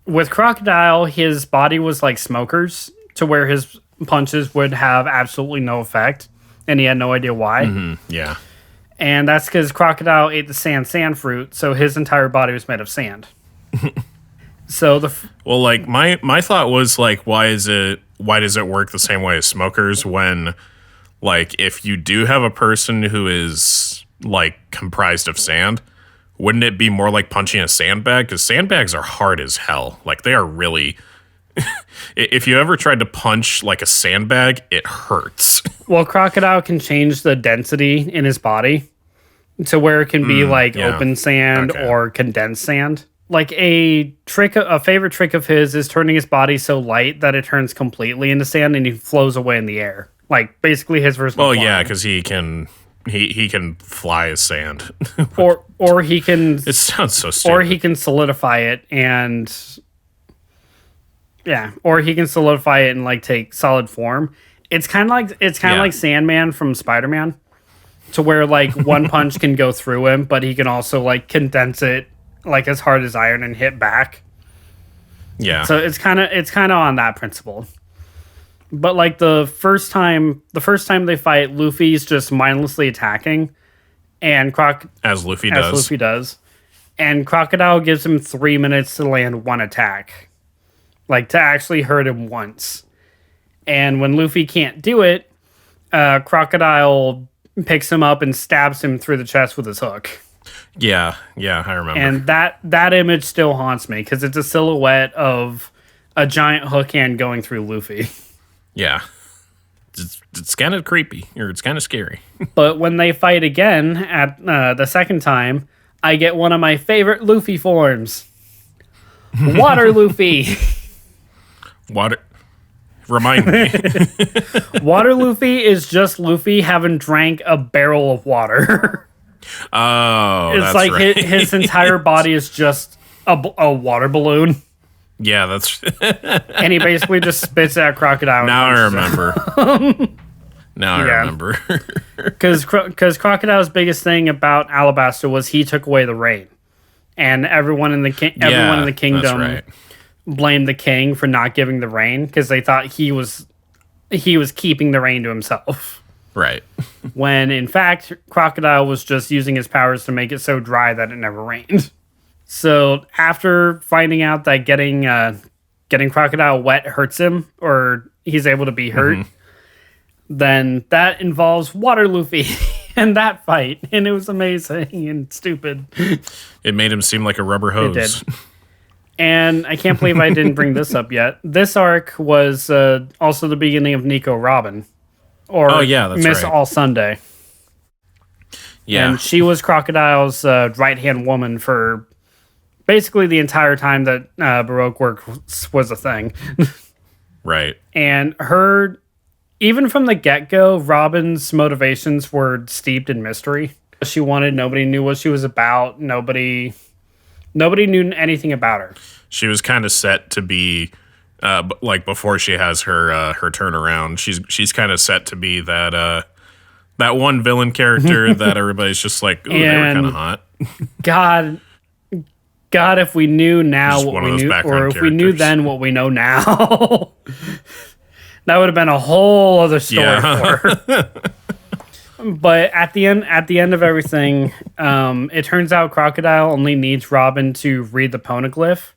with Crocodile, his body was like Smoker's, to where his punches would have absolutely no effect, and he had no idea why. Yeah. And that's because Crocodile ate the sand fruit, so his entire body was made of sand. So well, like my thought was like, why does it work the same way as Smokers when, like, if you do have a person who is like comprised of sand, wouldn't it be more like punching a sandbag? Because sandbags are hard as hell. Like, they are really. If you ever tried to punch like a sandbag, it hurts. Well, Crocodile can change the density in his body to where it can be like open sand or condensed sand. Like a favorite trick of his is turning his body so light that it turns completely into sand and he flows away in the air. Like, basically his version. Well, yeah, because he can fly as sand. or he can. It sounds so stupid. Or he can solidify it and. Yeah, or he can solidify it and like take solid form. It's kind of like Sandman from Spider-Man, to where like one punch can go through him, but he can also like condense it like as hard as iron and hit back. Yeah. So it's kind of on that principle. But like the first time they fight, Luffy's just mindlessly attacking, and as Luffy does, and Crocodile gives him 3 minutes to land one attack, like to actually hurt him once. And when Luffy can't do it, Crocodile picks him up and stabs him through the chest with his hook. Yeah, I remember. And that image still haunts me because it's a silhouette of a giant hook hand going through Luffy. Yeah. It's kind of creepy, or it's kind of scary. But when they fight again at the second time, I get one of my favorite Luffy forms. Water Luffy. Water. Remind me. Water Luffy is just Luffy having drank a barrel of water. Oh, it's that's like right. his entire body is just a water balloon. Yeah, that's... And he basically just spits at Crocodile. Now I remember. I remember. Because Crocodile's biggest thing about Alabasta was he took away the rain. And everyone in the kingdom blamed the king for not giving the rain because they thought he was keeping the rain to himself. Right. When in fact, Crocodile was just using his powers to make it so dry that it never rained. So after finding out that getting Crocodile wet hurts him, or he's able to be hurt, then that involves Water Luffy and that fight, and it was amazing and stupid. It made him seem like a rubber hose. It did. And I can't believe I didn't bring this up yet. This arc was also the beginning of Nico Robin, or Miss right. All Sunday. Yeah, and she was Crocodile's right-hand woman for basically the entire time that Baroque work was a thing. Right. And her, even from the get-go, Robin's motivations were steeped in mystery. Nobody knew what she was about. Nobody knew anything about her. She was kind of set to be, like before she has her turnaround. She's kind of set to be that one villain character that everybody's just like, ooh, they were kind of hot. God, if we knew now what we knew, or if we knew then what we know now, that would have been a whole other story for her. But at the end of everything, it turns out Crocodile only needs Robin to read the poneglyph,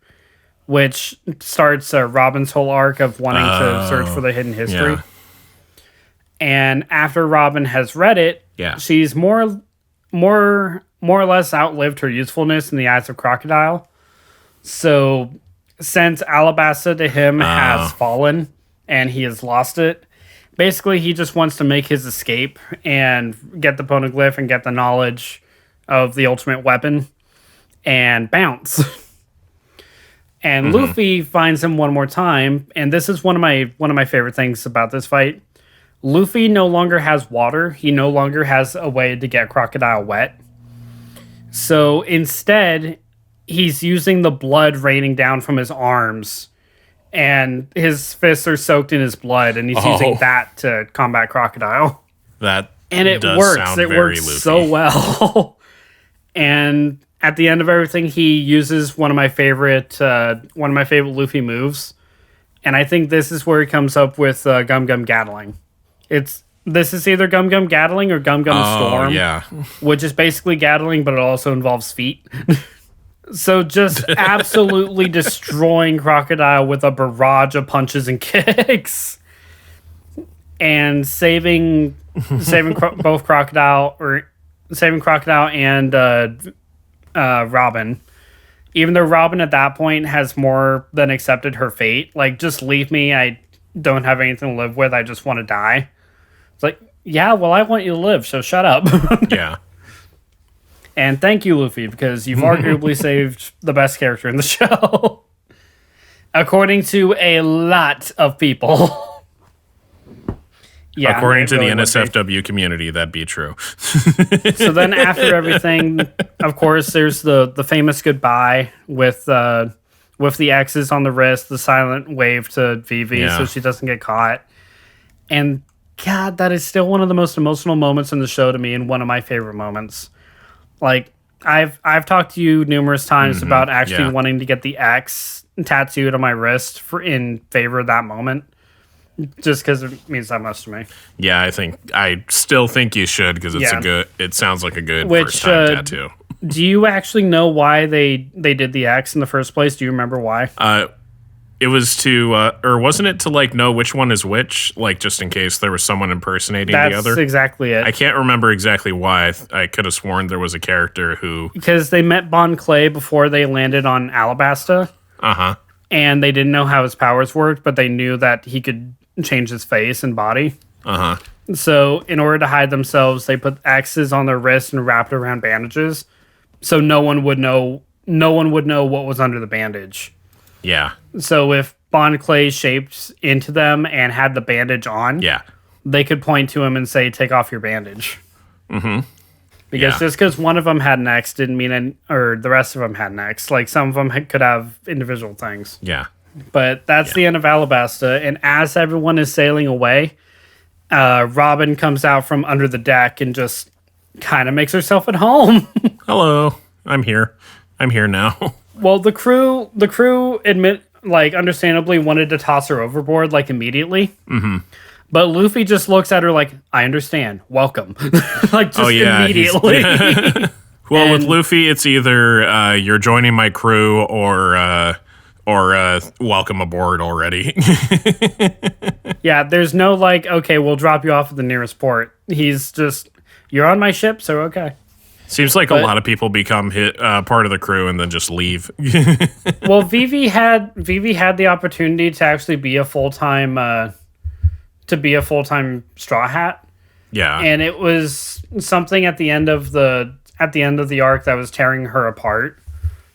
which starts Robin's whole arc of wanting to search for the hidden history. Yeah. And after Robin has read it, she's more or less outlived her usefulness in the eyes of Crocodile. So since Alabasta to him has fallen and he has lost it, basically he just wants to make his escape and get the poneglyph and get the knowledge of the ultimate weapon and bounce. And Luffy finds him one more time, and this is one of my favorite things about this fight. Luffy no longer has water. He no longer has a way to get Crocodile wet. So instead, he's using the blood raining down from his arms, and his fists are soaked in his blood, and he's using that to combat Crocodile. And it works. It works Luffy. So well. And at the end of everything, he uses one of my favorite Luffy moves, and I think this is where he comes up with Gum Gum Gatling. This is either Gum Gum Gatling or Gum Gum Storm, which is basically Gatling, but it also involves feet. So just absolutely destroying Crocodile with a barrage of punches and kicks, and saving both Crocodile and Robin. Even though Robin at that point has more than accepted her fate, like, just leave me. I don't have anything to live with. I just want to die. It's like, yeah, well, I want you to live, so shut up. Yeah. And thank you, Luffy, because you've arguably saved the best character in the show. According to a lot of people. Yeah, according to really the NSFW community, that'd be true. So then after everything, of course, there's the famous goodbye with the X's on the wrist, the silent wave to Vivi so she doesn't get caught. And God, that is still one of the most emotional moments in the show to me, and one of my favorite moments. Like, I've talked to you numerous times about actually wanting to get the X tattooed on my wrist in favor of that moment, just because it means that much to me. Yeah, I still think you should, because it sounds like a good first time tattoo. Do you actually know why they did the X in the first place? Do you remember why? It was to, or wasn't it to like know which one is which, like just in case there was someone impersonating the other? That's exactly it. I can't remember exactly why. I could have sworn there was a character who, Because they met Bon Clay before they landed on Alabasta, and they didn't know how his powers worked, but they knew that he could change his face and body. So in order to hide themselves, they put X's on their wrists and wrapped around bandages, so no one would know. No one would know what was under the bandage. Yeah. So if Bon Clay shaped into them and had the bandage on, Yeah. they could point to him and say, "Take off your bandage." Because just because one of them had an X didn't mean, or the rest of them had an X. Like some of them could have individual things. Yeah. But that's the end of Alabasta. And as everyone is sailing away, Robin comes out from under the deck and just kind of makes herself at home. Hello. I'm here. I'm here now. Well, the crew understandably wanted to toss her overboard like immediately. But Luffy just looks at her like, "I understand. Welcome." Like just immediately. Well, with Luffy, it's either you're joining my crew or welcome aboard already. Yeah, there's no like, okay, we'll drop you off at the nearest port. He's just, "You're on my ship, so okay." Seems like a lot of people become part of the crew and then just leave. Well, Vivi had the opportunity to actually be a full-time Straw Hat. Yeah. And it was something at the end of the arc that was tearing her apart,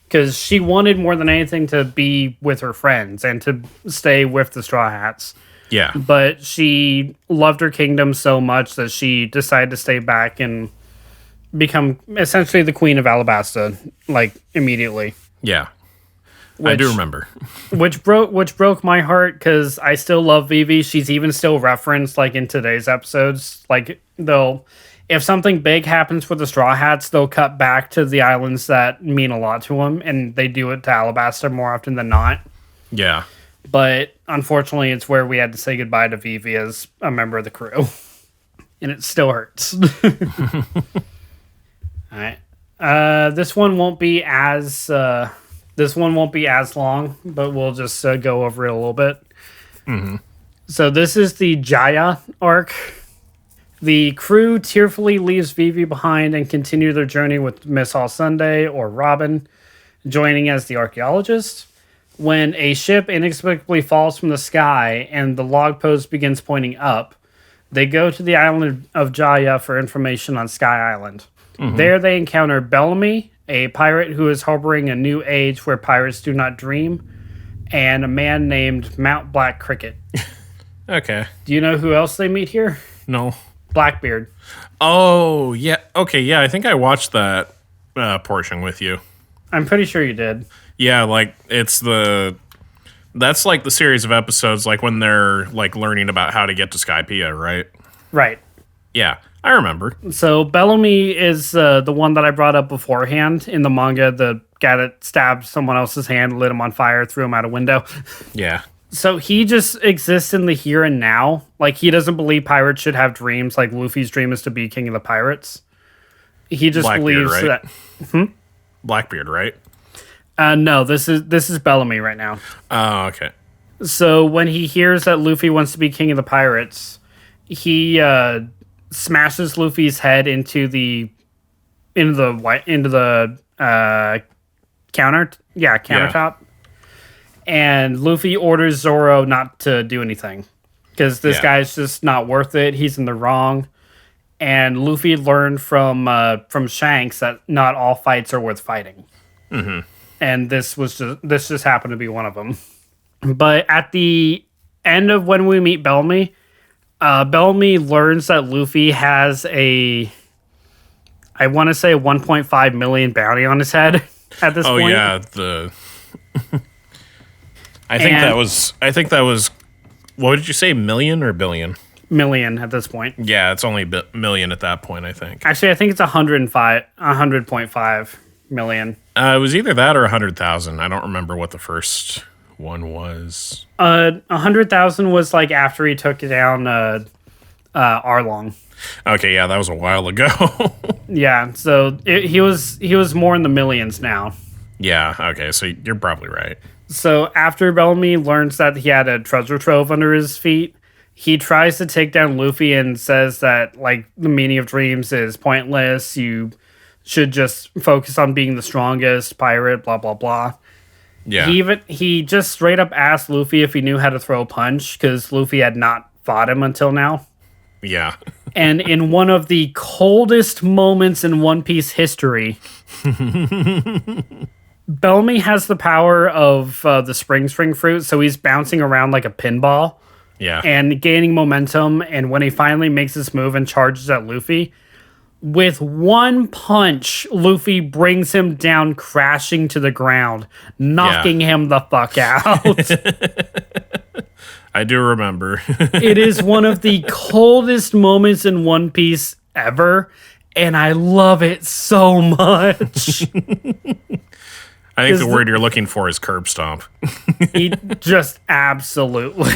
because she wanted more than anything to be with her friends and to stay with the Straw Hats. Yeah. But she loved her kingdom so much that she decided to stay back and become essentially the Queen of Alabasta, like immediately. Yeah. I do remember. Which broke my heart, because I still love Vivi. She's even still referenced like in today's episodes. Like if something big happens with the Straw Hats, they'll cut back to the islands that mean a lot to them, and they do it to Alabasta more often than not. Yeah. But unfortunately, it's where we had to say goodbye to Vivi as a member of the crew, and it still hurts. All right. This one won't be as long, but we'll just go over it a little bit. So this is the Jaya arc. The crew tearfully leaves Vivi behind and continue their journey with Miss All Sunday, or Robin, joining as the archaeologist. When a ship inexplicably falls from the sky and the log post begins pointing up, they go to the island of Jaya for information on Sky Island. There they encounter Bellamy, a pirate who is harboring a new age where pirates do not dream, and a man named Mount Black Cricket. Okay. Do you know who else they meet here? No. Blackbeard. Oh, yeah. Okay, yeah, I think I watched that portion with you. I'm pretty sure you did. Yeah, like, that's like the series of episodes, like, when they're, like, learning about how to get to Skypiea, right? Right. Yeah, I remember. So Bellamy is the one that I brought up beforehand in the manga, the guy that stabbed someone else's hand, lit him on fire, threw him out a window. Yeah. So he just exists in the here and now. Like, he doesn't believe pirates should have dreams. Like, Luffy's dream is to be king of the pirates. He just Blackbeard, believes right? that... Blackbeard, right? No, this is Bellamy right now. Oh, okay. So when he hears that Luffy wants to be king of the pirates, he smashes Luffy's head into the countertop. Yeah. And Luffy orders Zoro not to do anything, because this guy's just not worth it. He's in the wrong. And Luffy learned from Shanks that not all fights are worth fighting. And this just happened to be one of them. But at the end of when we meet Bellamy, Bellamy learns that Luffy has I want to say 1.5 million bounty on his head at this point. Oh yeah, I think that was. What did you say? Million or billion? Million at this point. Yeah, it's only million at that point, I think. Actually, I think it's 100.5 million. It was either that or 100,000. I don't remember what the first one was. 100,000 was like after he took down Arlong. Okay, yeah, that was a while ago. Yeah, so he was more in the millions now. Yeah, okay, so you're probably right. So after Bellamy learns that he had a treasure trove under his feet, he tries to take down Luffy and says that like the meaning of dreams is pointless. You should just focus on being the strongest pirate, blah blah blah. Yeah. He just straight up asked Luffy if he knew how to throw a punch because Luffy had not fought him until now. Yeah. And in one of the coldest moments in One Piece history, Bellamy has the power of the spring fruit, so he's bouncing around like a pinball Yeah. and gaining momentum. And when he finally makes his move and charges at Luffy, with one punch, Luffy brings him down crashing to the ground, knocking him the fuck out. I do remember. It is one of the coldest moments in One Piece ever, and I love it so much. I think the word you're looking for is curb stomp. He just absolutely.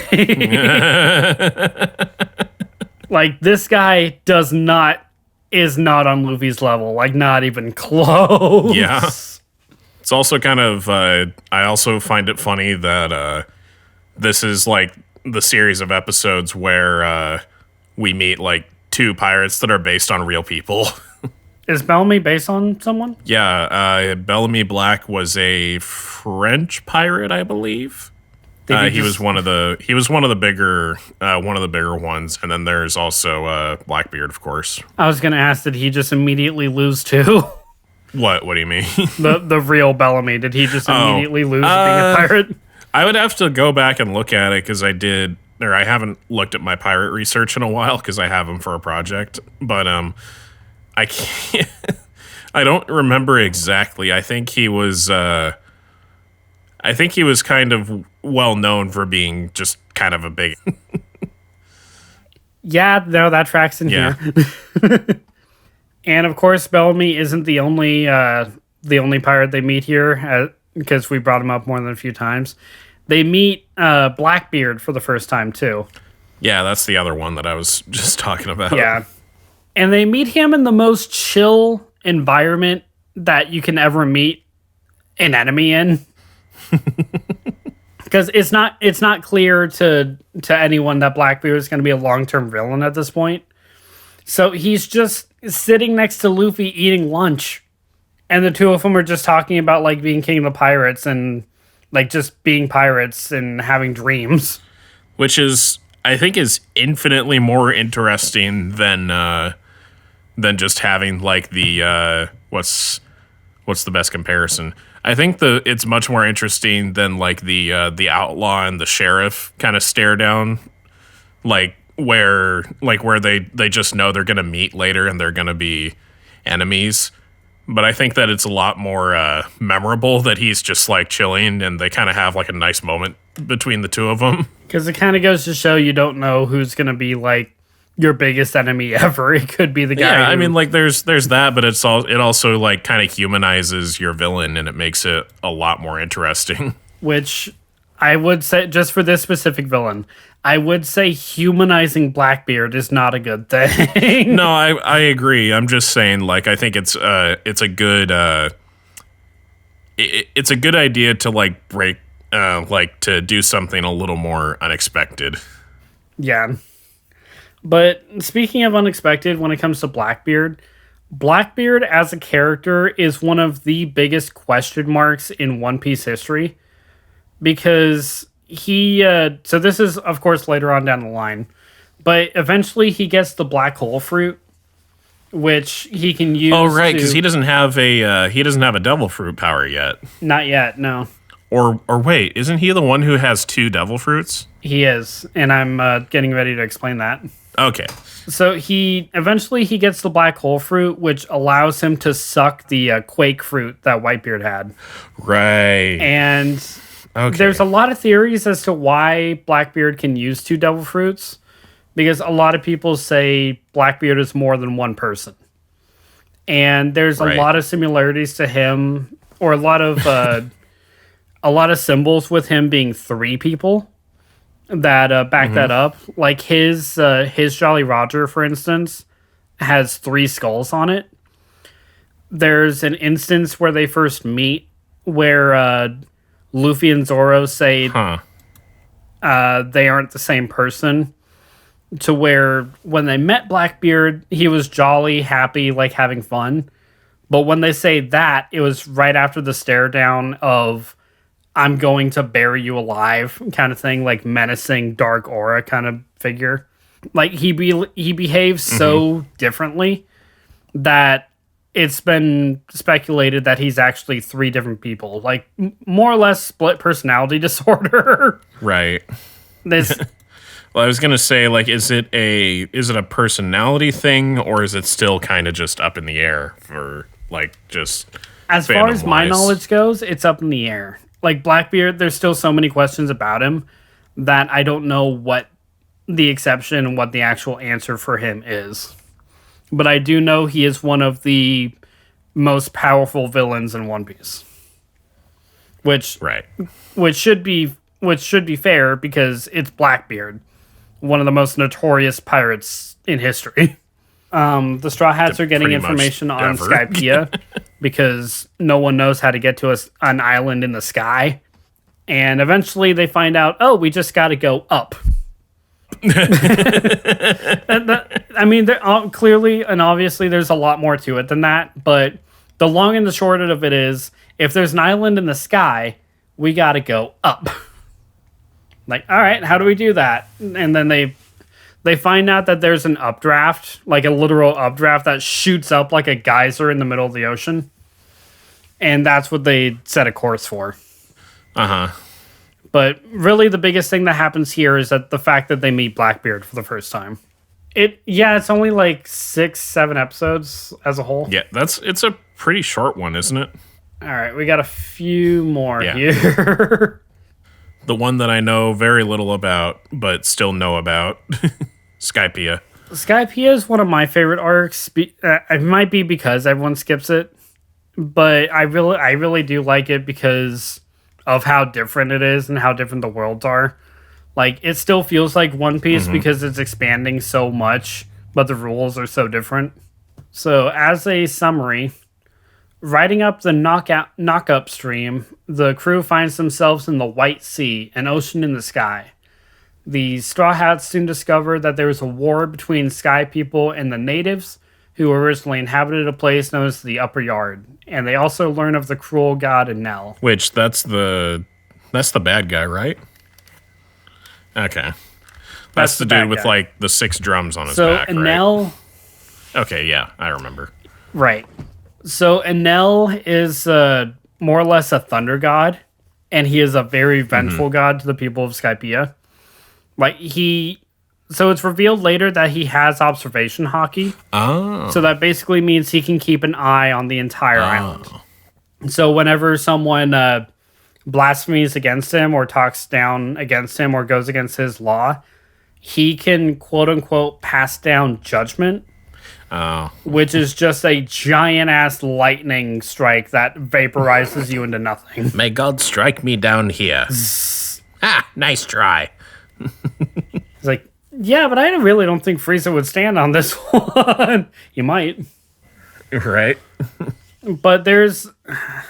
Like, this guy is not on Luffy's level. Like, not even close. Yeah. It's also kind of, I also find it funny that this is like the series of episodes where we meet like two pirates that are based on real people. Is Bellamy based on someone? Yeah, Bellamy Black was a French pirate, I believe. He was one of the bigger ones, and then there's also Blackbeard, of course. I was gonna ask, did he just immediately lose too? What do you mean? the real Bellamy, did he just immediately lose being a pirate? I would have to go back and look at it because I haven't looked at my pirate research in a while because I have them for a project, but I can't. I don't remember exactly. I think he was kind of well known for being just kind of a big. Yeah, no, that tracks in here. And of course, Bellamy isn't the only pirate they meet here, because we brought him up more than a few times. They meet Blackbeard for the first time too. Yeah, that's the other one that I was just talking about. Yeah. And they meet him in the most chill environment that you can ever meet an enemy in. Because it's not clear to anyone that Blackbeard is going to be a long-term villain at this point. So he's just sitting next to Luffy eating lunch. And the two of them are just talking about like being king of the pirates and like just being pirates and having dreams. Which is, I think, is infinitely more interesting than just having like the what's the best comparison? I think it's much more interesting than like the outlaw and the sheriff kind of stare down, like where they just know they're gonna meet later and they're gonna be enemies. But I think that it's a lot more memorable that he's just like chilling and they kind of have like a nice moment between the two of them. Because it kind of goes to show you don't know who's going to be like your biggest enemy ever. It could be the guy. Yeah, I mean, like there's that, but it also like kind of humanizes your villain and it makes it a lot more interesting. Which I would say, just for this specific villain, I would say humanizing Blackbeard is not a good thing. No, I agree. I'm just saying, like, I think it's a good it's a good idea to like break like to do something a little more unexpected. Yeah. But speaking of unexpected, when it comes to Blackbeard as a character is one of the biggest question marks in One Piece history. Because so this is, of course, later on down the line. But eventually he gets the black hole fruit, which he can use. Oh, right, because he doesn't have a devil fruit power yet. Not yet, no. Or wait, isn't he the one who has two devil fruits? He is, and I'm getting ready to explain that. Okay. So he gets the black hole fruit, which allows him to suck the quake fruit that Whitebeard had. Right. And okay. There's a lot of theories as to why Blackbeard can use two devil fruits, because a lot of people say Blackbeard is more than one person. And there's a lot of similarities to him, or a lot of symbols with him being three people that back that up. Like his Jolly Roger, for instance, has 3 skulls on it. There's an instance where they first meet where Luffy and Zoro say Huh. they aren't the same person. To where when they met Blackbeard, he was jolly, happy, like having fun. But when they say that, it was right after the stare down of "I'm going to bury you alive" kind of thing, like menacing, dark aura kind of figure. Like he behaves so differently that it's been speculated that he's actually three different people, like more or less split personality disorder. Right. This Well, I was gonna say, like, is it a personality thing, or is it still kind of just up in the air for like just as far as my fandom-wise? knowledge goes, it's up in the air. Like Blackbeard, there's still so many questions about him that I don't know what the exception and what the actual answer for him is. But I do know he is one of the most powerful villains in One Piece. Which Right. which should be fair because it's Blackbeard, one of the most notorious pirates in history. The Straw Hats are getting pretty much information on ever. Skypiea because no one knows how to get to an island in the sky. And eventually they find out, oh, we just got to go up. I mean, clearly and obviously there's a lot more to it than that. But the long and the short of it is, if there's an island in the sky, we got to go up. Like, all right, how do we do that? And then they find out that there's an updraft, like a literal updraft that shoots up like a geyser in the middle of the ocean. And that's what they set a course for. Uh-huh. But really the biggest thing that happens here is that the fact that they meet Blackbeard for the first time. It's only like 6-7 episodes as a whole. Yeah, it's a pretty short one, isn't it? All right, we got a few more Yeah. here. The one that I know very little about, but still know about, Skypiea. Skypiea is one of my favorite arcs. It might be because everyone skips it, but I really do like it because of how different it is and how different the worlds are. Like, it still feels like One Piece because it's expanding so much, but the rules are so different. So, as a summary, riding up the knock-up stream, the crew finds themselves in the White Sea, an ocean in the sky. The Straw Hats soon discover that there was a war between Sky People and the natives, who originally inhabited a place known as the Upper Yard. And they also learn of the cruel god Enel. Which, that's the bad guy, right? Okay. That's the bad dude with, guy. like, the 6 drums on his So back, right? Enel, Okay, yeah, I remember. right. So Enel is more or less a thunder god, and he is a very vengeful god to the people of Skypiea. So it's revealed later that he has observation hockey. Oh. So that basically means he can keep an eye on the entire island. So whenever someone blasphemies against him or talks down against him or goes against his law, he can quote unquote pass down judgment, Oh. which is just a giant ass lightning strike that vaporizes you into nothing. May God strike me down here. Nice try. It's like, yeah, but I really don't think Frieza would stand on this one. You might. Right? But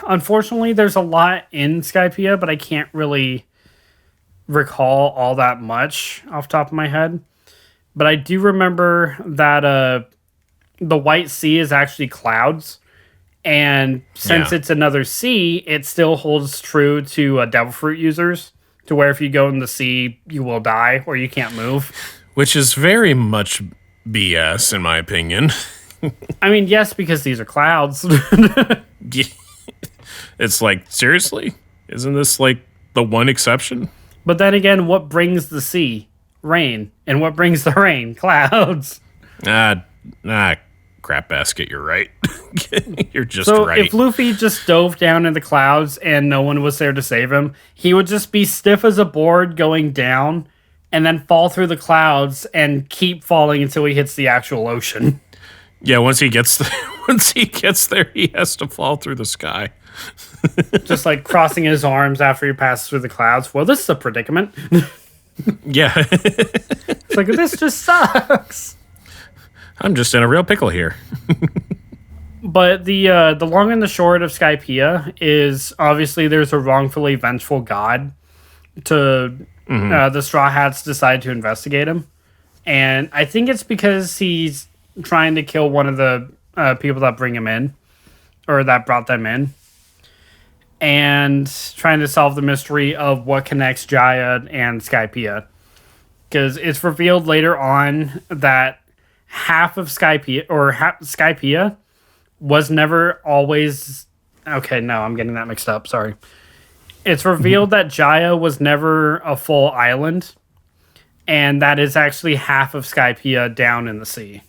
unfortunately, there's a lot in Skypiea, but I can't really recall all that much off the top of my head. But I do remember that the White Sea is actually clouds. And since it's another sea, it still holds true to Devil Fruit users, to where if you go in the sea, you will die or you can't move. Which is very much BS, in my opinion. I mean, yes, because these are clouds. It's like, seriously? Isn't this like the one exception? But then again, what brings the sea? Rain. And what brings the rain? Clouds. Crap basket, you're right. You're just So right. if Luffy just dove down in the clouds and no one was there to save him, he would just be stiff as a board going down and then fall through the clouds and keep falling until he hits the actual ocean. Yeah, once he gets there, he has to fall through the sky. Just like crossing his arms after he passes through the clouds. Well, this is a predicament. Yeah. It's like, this just sucks. I'm just in a real pickle here. But the long and the short of Skypiea is obviously there's a wrongfully vengeful god to the Straw Hats decide to investigate him. And I think it's because he's trying to kill one of the people that bring him in, or that brought them in, and trying to solve the mystery of what connects Jaya and Skypiea. Because it's revealed later on that half of Skypiea was never always... Okay, no, I'm getting that mixed up. Sorry. It's revealed that Jaya was never a full island, and that is actually half of Skypiea down in the sea.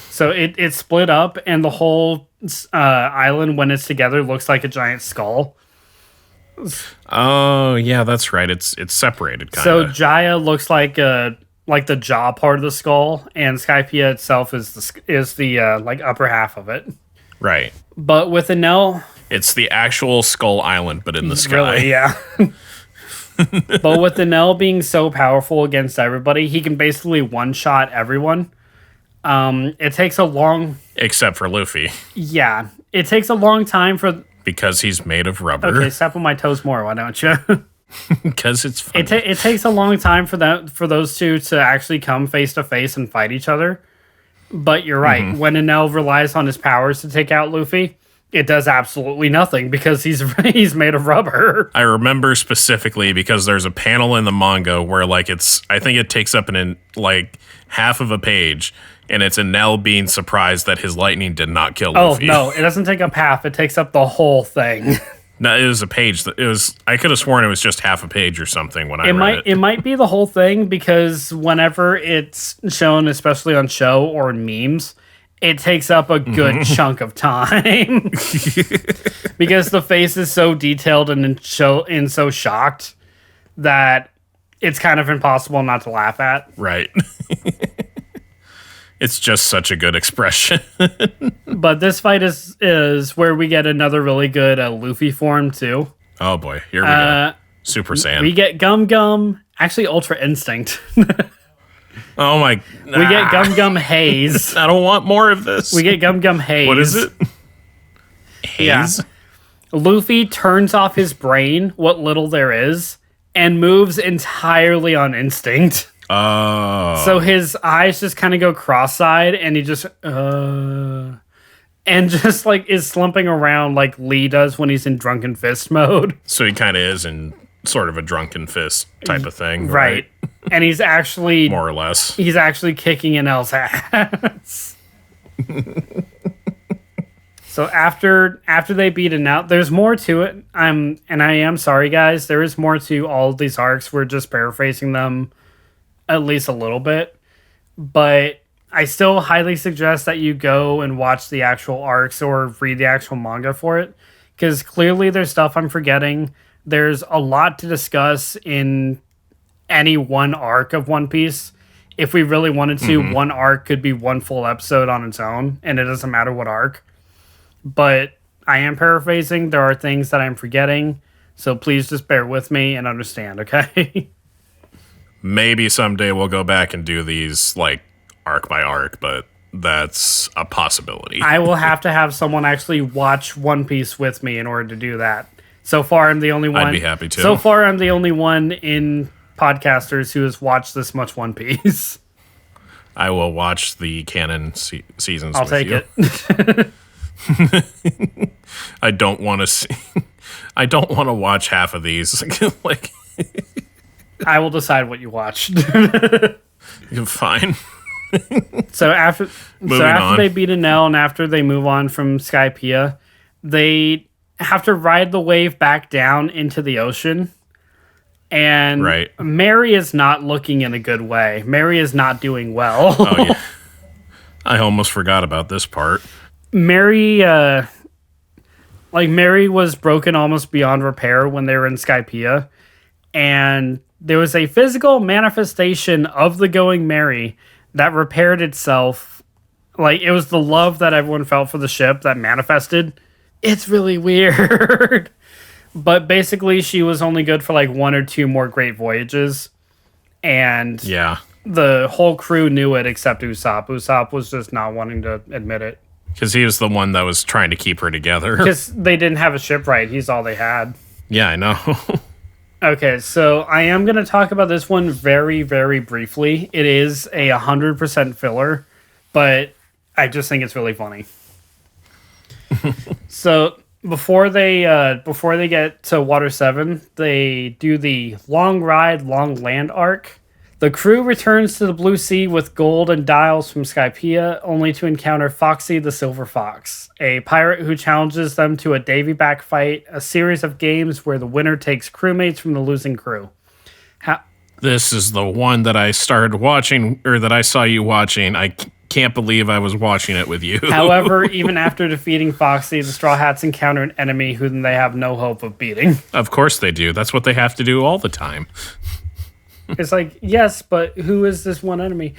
So it split up, and the whole island, when it's together, looks like a giant skull. Oh, yeah, that's right. It's separated, kind of. So Jaya looks like the jaw part of the skull, and Skypiea itself is the like upper half of it. Right. But with Enel, it's the actual Skull Island, but in the sky. Really, yeah. But with Enel being so powerful against everybody, he can basically one-shot everyone. It takes a long... Except for Luffy. Yeah. It takes a long time for... Because he's made of rubber. Okay, step on my toes more, why don't you? Because it's funny. It takes a long time for those two to actually come face-to-face and fight each other. But you're right. Mm-hmm. When Enel relies on his powers to take out Luffy, it does absolutely nothing because he's made of rubber. I remember specifically because there's a panel in the manga where I think it takes up half of a page, and it's Enel being surprised that his lightning did not kill Luffy. Oh, no, it doesn't take up half, it takes up the whole thing. No, it was a page. I could have sworn it was just half a page or something when I read it. It might be the whole thing because whenever it's shown, especially on show or in memes, it takes up a good chunk of time. Because the face is so detailed and so shocked that it's kind of impossible not to laugh at. Right. It's just such a good expression. But this fight is where we get another really good Luffy form too. Oh boy, here we go. Super Saiyan. We get Gum Gum, actually Ultra Instinct. Oh my... We get Gum Gum Haze. I don't want more of this. We get Gum Gum Haze. What is it? Haze? Yeah. Luffy turns off his brain, what little there is, and moves entirely on instinct. Oh. So his eyes just kind of go cross-eyed, and he just... and just, is slumping around like Lee does when he's in Drunken Fist mode. So he kind of is in sort of a Drunken Fist type of thing, right? And he's actually... More or less. He's actually kicking Enel's ass. So after they beat Enel, there's more to it. I am sorry, guys. There is more to all of these arcs. We're just paraphrasing them at least a little bit. But I still highly suggest that you go and watch the actual arcs or read the actual manga for it. Because clearly there's stuff I'm forgetting. There's a lot to discuss in any one arc of One Piece. If we really wanted to, one arc could be one full episode on its own, and it doesn't matter what arc. But I am paraphrasing. There are things that I'm forgetting, so please just bear with me and understand, okay? Maybe someday we'll go back and do these, arc by arc, but that's a possibility. I will have to have someone actually watch One Piece with me in order to do that. So far, I'm the only one. I'd be happy to. So far, I'm the only one in podcasters who has watched this much One Piece. I will watch the canon seasons. I'll take it. I don't want to see. I don't want to watch half of these. I will decide what you watched. Fine. So after they beat Enel and after they move on from Skypiea, they have to ride the wave back down into the ocean. And Mary is not looking in a good way. Mary is not doing well. Oh, yeah. I almost forgot about this part. Mary was broken almost beyond repair when they were in Skypiea. And there was a physical manifestation of the Going Mary that repaired itself. It was the love that everyone felt for the ship that manifested. It's really weird. But basically, she was only good for one or two more great voyages. And the whole crew knew it except Usopp. Usopp was just not wanting to admit it. Because he was the one that was trying to keep her together. Because they didn't have a shipwright. He's all they had. Yeah, I know. Okay, so I am going to talk about this one very, very briefly. It is a 100% filler, but I just think it's really funny. So before they get to Water 7, they do the long ride, long land arc. The crew returns to the Blue Sea with gold and dials from Skypiea, only to encounter Foxy the Silver Fox, a pirate who challenges them to a Davy-back fight, a series of games where the winner takes crewmates from the losing crew. This is the one that I started watching, or that I saw you watching. I can't believe I was watching it with you. However, even after defeating Foxy, the Straw Hats encounter an enemy whom they have no hope of beating. Of course they do. That's what they have to do all the time. It's like, yes, but who is this one enemy?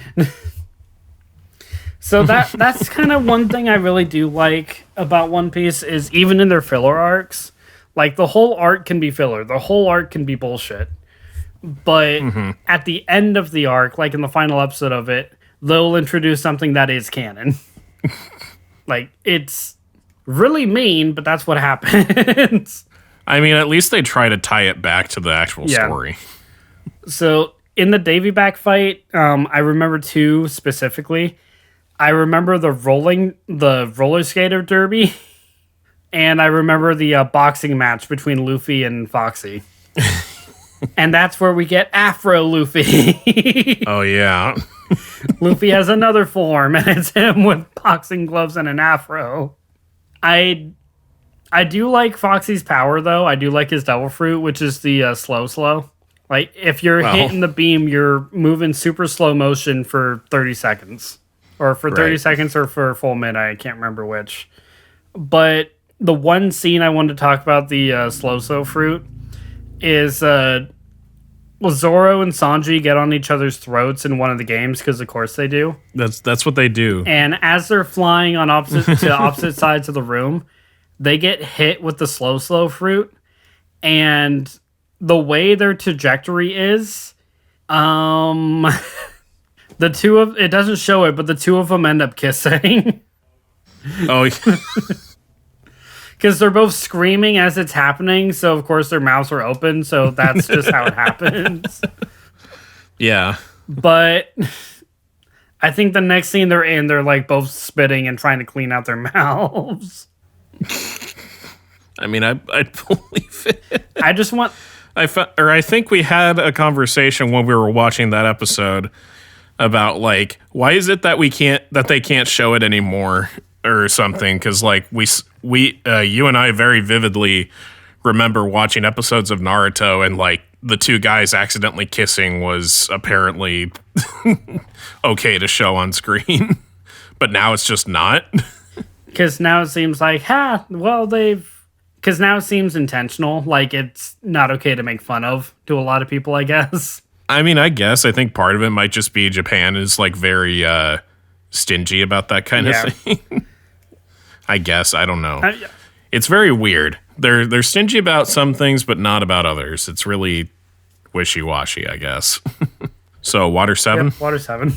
So that's kind of one thing I really do like about One Piece is even in their filler arcs, like the whole arc can be filler. The whole arc can be bullshit. But at the end of the arc, like in the final episode of it, they'll introduce something that is canon. Like, it's really mean, but that's what happens. I mean, at least they try to tie it back to the actual story. So in the Davy-back fight, I remember two specifically. I remember the roller skater derby, and I remember the boxing match between Luffy and Foxy. And that's where we get Afro Luffy. Oh, yeah. Luffy has another form, and it's him with boxing gloves and an afro. I do like Foxy's power, though. I do like his Devil Fruit, which is the slow. Like, if you're hitting the beam, you're moving super slow motion for 30 seconds. Or for 30 seconds or for a full minute. I can't remember which. But the one scene I wanted to talk about, the slow fruit, is Zoro and Sanji get on each other's throats in one of the games, because of course they do. That's what they do. And as they're flying on opposite sides of the room, they get hit with the slow fruit. And the way their trajectory is, it doesn't show it, but the two of them end up kissing. Oh, yeah. Because they're both screaming as it's happening, so of course their mouths are open, so that's just how it happens. Yeah. But I think the next scene they're in, they're like both spitting and trying to clean out their mouths. I mean, I believe it. I just want... I think we had a conversation when we were watching that episode about, like, why is it that they can't show it anymore or something? Because, like, you and I very vividly remember watching episodes of Naruto, and, like, the two guys accidentally kissing was apparently okay to show on screen. But now it's just not. Because now it seems like, because now it seems intentional. Like, it's not okay to make fun of to a lot of people, I guess. I mean, I think part of it might just be Japan is, like, very stingy about that kind of thing. I guess. I don't know. It's very weird. They're stingy about some things, but not about others. It's really wishy-washy, I guess. So, Water 7? Yep, Water 7.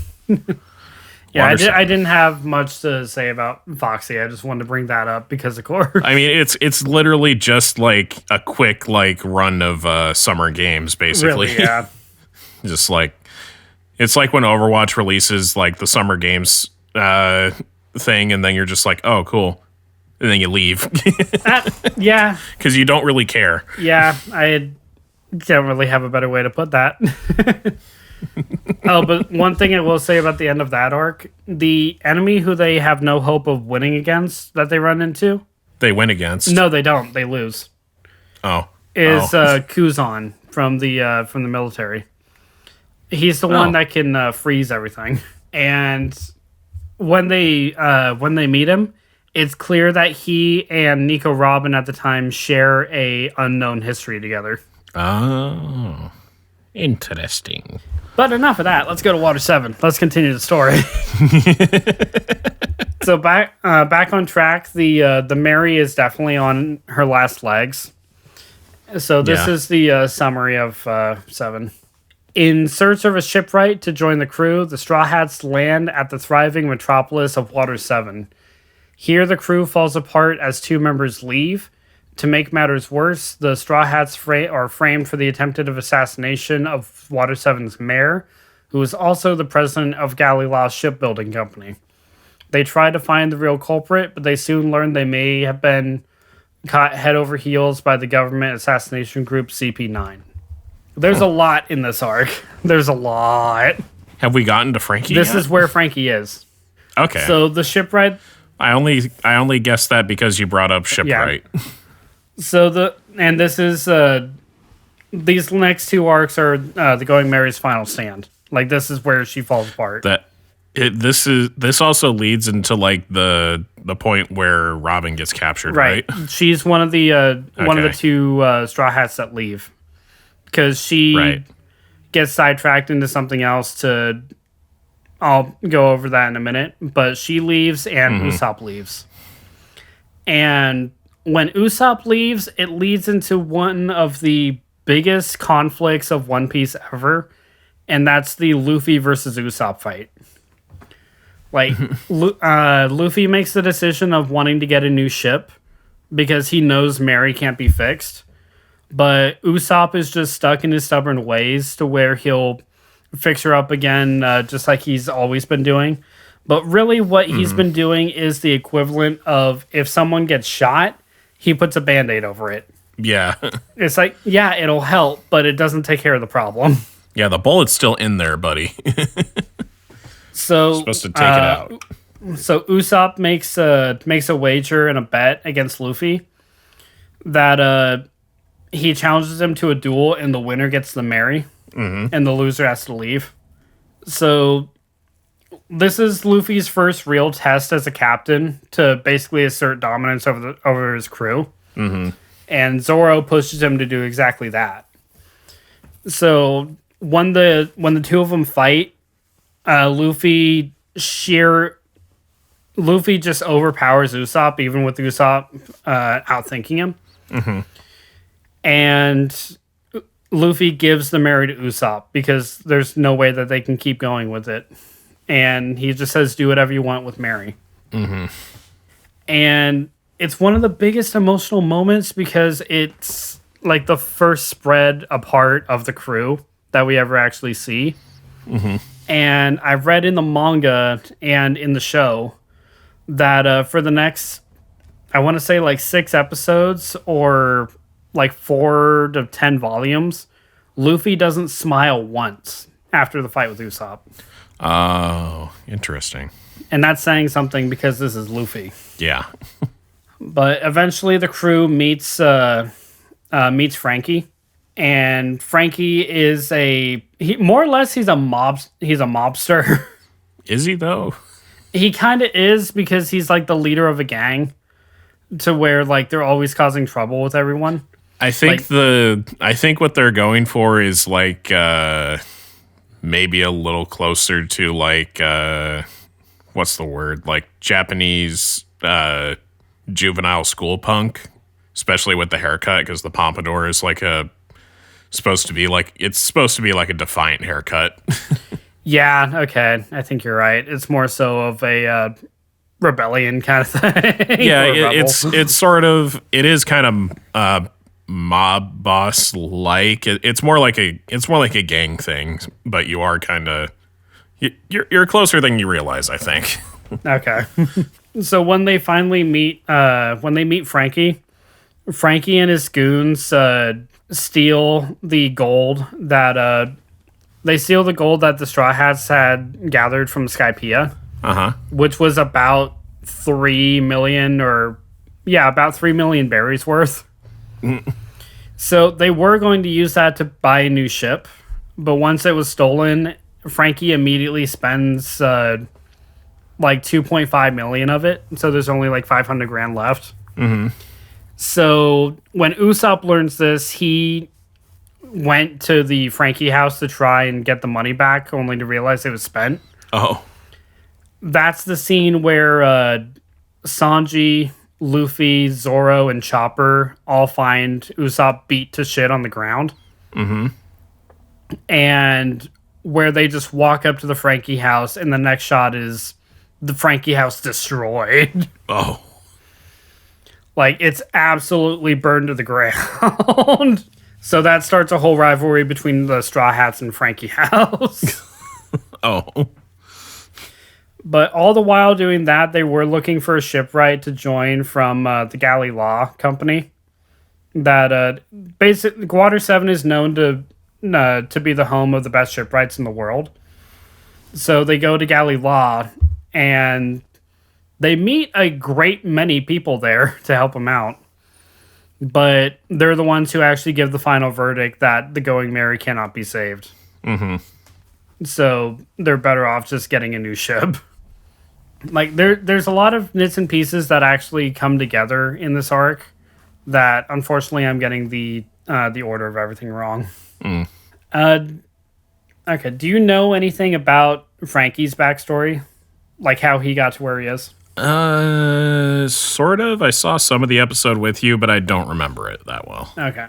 Yeah, I didn't have much to say about Foxy. I just wanted to bring that up because of course. I mean, it's literally just like a quick like run of summer games, basically. Really, yeah. Just like it's like when Overwatch releases like the summer games thing, and then you're just like, oh, cool, and then you leave. Yeah, because you don't really care. Yeah, I don't really have a better way to put that. Oh, but one thing I will say about the end of that arc, the enemy who they have no hope of winning against that they run into. They win against? No, they don't. They lose. Oh. Is Kuzan from the military. He's the one that can freeze everything. And when they meet him, it's clear that he and Nico Robin at the time share a unknown history together. Oh. Interesting. But enough of that. Let's go to Water 7. Let's continue the story. So back on track. The Mary is definitely on her last legs. So this is the summary of 7. In search of a shipwright to join the crew, the Straw Hats land at the thriving metropolis of Water 7. Here, the crew falls apart as two members leave. To make matters worse, the Straw Hats are framed for the attempted assassination of Water 7's mayor, who is also the president of Galileo's shipbuilding company. They try to find the real culprit, but they soon learn they may have been caught head over heels by the government assassination group CP9. There's a lot in this arc. There's a lot. Have we gotten to Frankie This yet? is where Frankie is. Okay. So the shipwright... I only guessed that because you brought up shipwright. Yeah. So this is these next two arcs are the Going Mary's final stand. Like, this is where she falls apart. This also leads into like the point where Robin gets captured, right? She's one of the two Straw Hats that leave because she gets sidetracked into something else. I'll go over that in a minute, but she leaves and Usopp leaves, and when Usopp leaves, it leads into one of the biggest conflicts of One Piece ever, and that's the Luffy versus Usopp fight. Like, Luffy makes the decision of wanting to get a new ship because he knows Mary can't be fixed, but Usopp is just stuck in his stubborn ways to where he'll fix her up again, just like he's always been doing. But really what he's been doing is the equivalent of if someone gets shot, he puts a Band-Aid over it. Yeah. It's like, yeah, it'll help, but it doesn't take care of the problem. Yeah, the bullet's still in there, buddy. So supposed to take it out. So Usopp makes a wager and a bet against Luffy that he challenges him to a duel and the winner gets the Mary and the loser has to leave. So this is Luffy's first real test as a captain to basically assert dominance over his crew. And Zoro pushes him to do exactly that. So when the two of them fight, Luffy just overpowers Usopp, even with Usopp outthinking him. And Luffy gives the Mary to Usopp because there's no way that they can keep going with it. And he just says, do whatever you want with Mary. And it's one of the biggest emotional moments because it's like the first spread apart of the crew that we ever actually see. And I've read in the manga and in the show that for the next, I want to say like 6 episodes or like 4 to 10 volumes, Luffy doesn't smile once after the fight with Usopp. Oh, interesting. And that's saying something because this is Luffy. Yeah. But eventually the crew meets Frankie. And Frankie is more or less he's a mobster. Is he though? He kind of is because he's like the leader of a gang to where like they're always causing trouble with everyone. I think what they're going for is like maybe a little closer to like what's the word? Like Japanese juvenile school punk, especially with the haircut because the pompadour is like supposed to be like a defiant haircut. Yeah, okay. I think you're right. It's more so of a rebellion kind of thing. Yeah, it's sort of, it is kind of mob boss like. It's more like a gang thing, but you are kind of you're closer than you realize, I think. Okay. So when they finally meet Frankie and his goons steal the gold that the Straw Hats had gathered from Skypiea, which was about 3 million about 3 million berries worth. So they were going to use that to buy a new ship, but once it was stolen, Frankie immediately spends like 2.5 million of it. So there's only like 500 grand left. So when Usopp learns this, he went to the Frankie house to try and get the money back, only to realize it was spent. Oh. That's the scene where Sanji, Luffy, Zoro, and Chopper all find Usopp beat to shit on the ground. And where they just walk up to the Frankie house, and the next shot is the Frankie house destroyed. Oh. Like, it's absolutely burned to the ground. So that starts a whole rivalry between the Straw Hats and Frankie house. Oh. But all the while doing that, they were looking for a shipwright to join from the Galley Law Company. That basically, Water 7 is known to be the home of the best shipwrights in the world. So they go to Galley Law, and they meet a great many people there to help them out. But they're the ones who actually give the final verdict that the Going Merry cannot be saved. Mm-hmm. So they're better off just getting a new ship. Like, there's a lot of bits and pieces that actually come together in this arc that, unfortunately, I'm getting the order of everything wrong. Mm. Okay, do you know anything about Frankie's backstory? Like, how he got to where he is? Sort of. I saw some of the episode with you, but I don't remember it that well. Okay.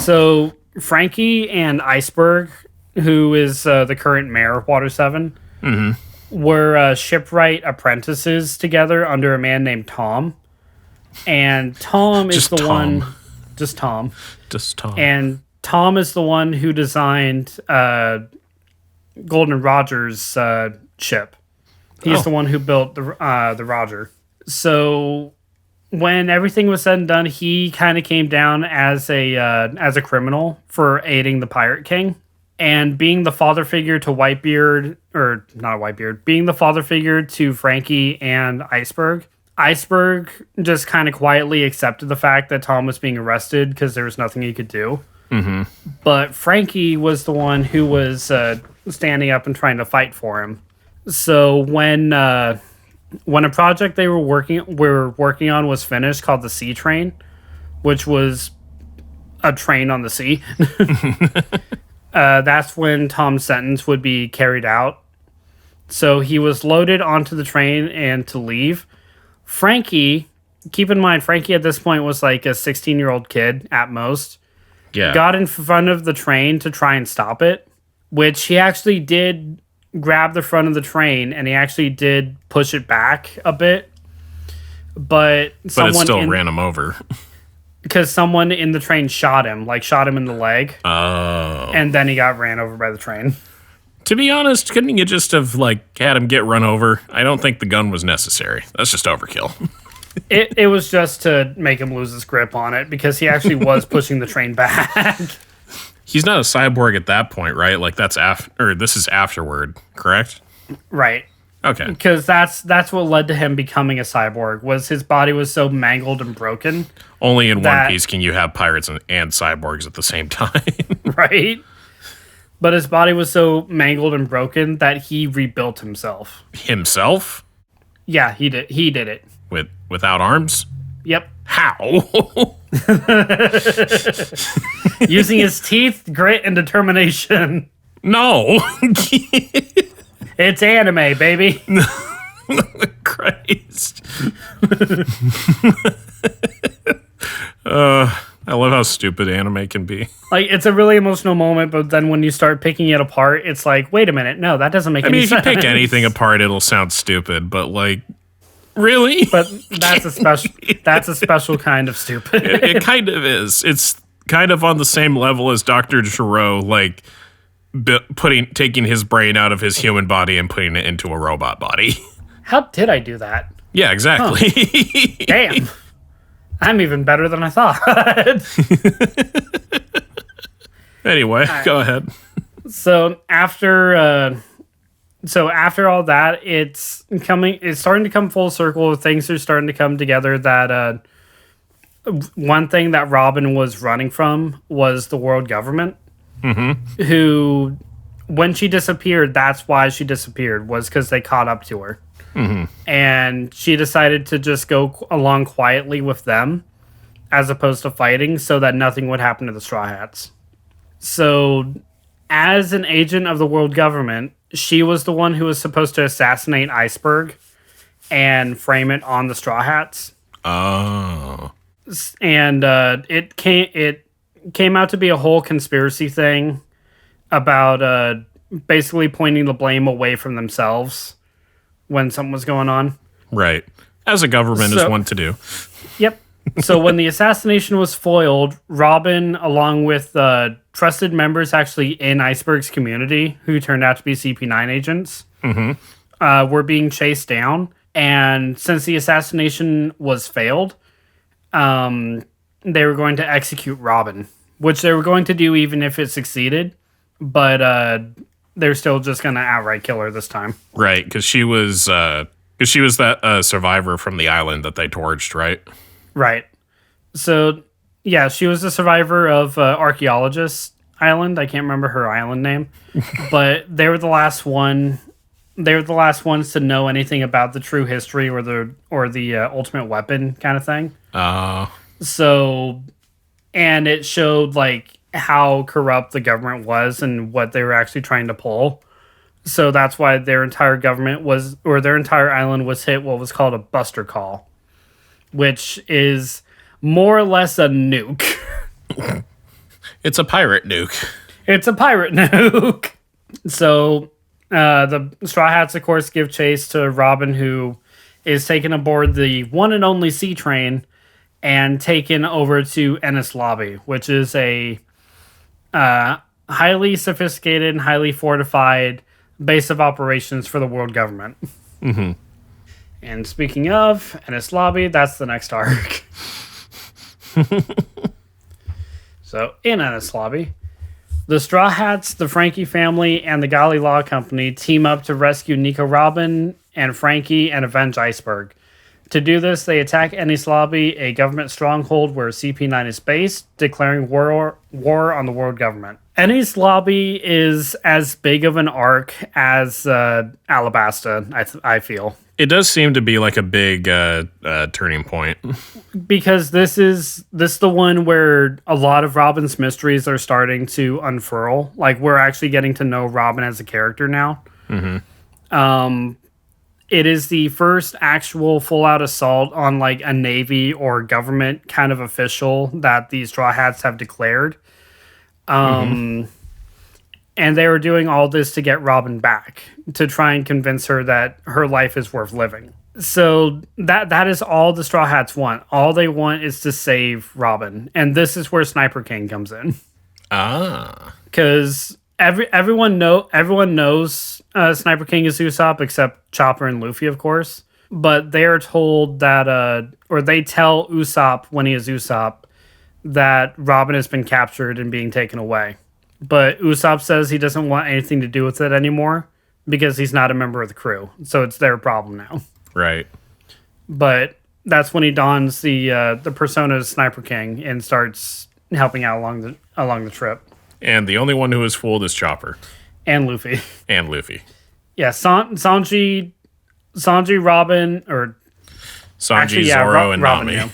So, Frankie and Iceberg, who is the current mayor of Water 7, were shipwright apprentices together under a man named Tom. And Tom is the one... Just Tom. Just Tom. And Tom is the one who designed Golden Roger's ship. He's the one who built the Roger. So when everything was said and done, he kind of came down as a criminal for aiding the Pirate King. And being the father figure to Whitebeard, or not Whitebeard, being the father figure to Frankie and Iceberg, Iceberg just kind of quietly accepted the fact that Tom was being arrested because there was nothing he could do. Mm-hmm. But Frankie was the one who was standing up and trying to fight for him. So when a project they were working on was finished, called the Sea Train, which was a train on the sea, that's when Tom's sentence would be carried out. So he was loaded onto the train and to leave. Frankie, keep in mind, Frankie at this point was like a 16-year-old kid at most. Yeah. Got in front of the train to try and stop it, which he actually did grab the front of the train, and he actually did push it back a bit. But it still ran him over. Because someone in the train shot him in the leg. Oh. And then he got ran over by the train. To be honest, couldn't you just have, had him get run over? I don't think the gun was necessary. That's just overkill. It was just to make him lose his grip on it, because he actually was pushing the train back. He's not a cyborg at that point, right? Like, this is afterward, correct? Right. Okay. Because that's what led to him becoming a cyborg, was his body was so mangled and broken. Only in One Piece can you have pirates and cyborgs at the same time. Right? But his body was so mangled and broken that he rebuilt himself. Himself? Yeah, he did. He did it. Without arms? Yep. How? Using his teeth, grit, and determination. No. It's anime, baby. Christ. I love how stupid anime can be. Like, it's a really emotional moment, but then when you start picking it apart, it's like, wait a minute, no, that doesn't make any sense. If you pick anything apart, it'll sound stupid, but really? But that's a special kind of stupid. It kind of is. It's kind of on the same level as Dr. Giro, taking his brain out of his human body and putting it into a robot body. How did I do that? Yeah, exactly. Huh. Damn. I'm even better than I thought. Anyway, go ahead. So after all that, it's starting to come full circle. Things are starting to come together. That one thing that Robin was running from was the world government. Mm-hmm. Who, when she disappeared, that's why she disappeared, was because they caught up to her. Mm-hmm. And she decided to just go along quietly with them, as opposed to fighting, so that nothing would happen to the Straw Hats. So, as an agent of the world government, she was the one who was supposed to assassinate Iceberg and frame it on the Straw Hats. Oh. And it came out to be a whole conspiracy thing about basically pointing the blame away from themselves when something was going on. Right. As a government is So- wont to do. Yep. So when the assassination was foiled, Robin, along with trusted members actually in Iceberg's community, who turned out to be CP9 agents, were being chased down. And since the assassination was failed, they were going to execute Robin, which they were going to do even if it succeeded. But they're still just going to outright kill her this time. Right, because she was that survivor from the island that they torched, right? Right. So, yeah, she was a survivor of Archaeologist Island. I can't remember her island name. But they were the last one. They were the last ones to know anything about the true history or the ultimate weapon kind of thing. So, and it showed like how corrupt the government was and what they were actually trying to pull. So that's why their entire their entire island was hit what was called a buster call, which is more or less a nuke. It's a pirate nuke. It's a pirate nuke. So the Straw Hats, of course, give chase to Robin, who is taken aboard the one and only sea train and taken over to Ennis Lobby, which is a highly sophisticated and highly fortified base of operations for the world government. And speaking of Ennis Lobby, that's the next arc. So, in Ennis Lobby, the Straw Hats, the Frankie family, and the Golly Law Company team up to rescue Nico Robin and Frankie and avenge Iceberg. To do this, they attack Ennis Lobby, a government stronghold where CP9 is based, declaring war on the world government. Ennis Lobby is as big of an arc as Alabasta, I feel. It does seem to be like a big turning point. Because this is the one where a lot of Robin's mysteries are starting to unfurl. Like, we're actually getting to know Robin as a character now. It is the first actual full-out assault on, like, a Navy or government kind of official that the Straw Hats have declared. And they were doing all this to get Robin back, to try and convince her that her life is worth living. So that is all the Straw Hats want. All they want is to save Robin. And this is where Sniper King comes in. Because everyone knows Sniper King is Usopp, except Chopper and Luffy, of course. But they are told that, or they tell Usopp when he is Usopp, that Robin has been captured and being taken away. But Usopp says he doesn't want anything to do with it anymore because he's not a member of the crew. So it's their problem now. Right. But that's when he dons the persona of Sniper King and starts helping out along the trip. And the only one who is fooled is Chopper. And Luffy. And Luffy. Yeah, Sanji, Robin, or... Sanji, actually, yeah, Zoro, and Robin, Nami. yeah.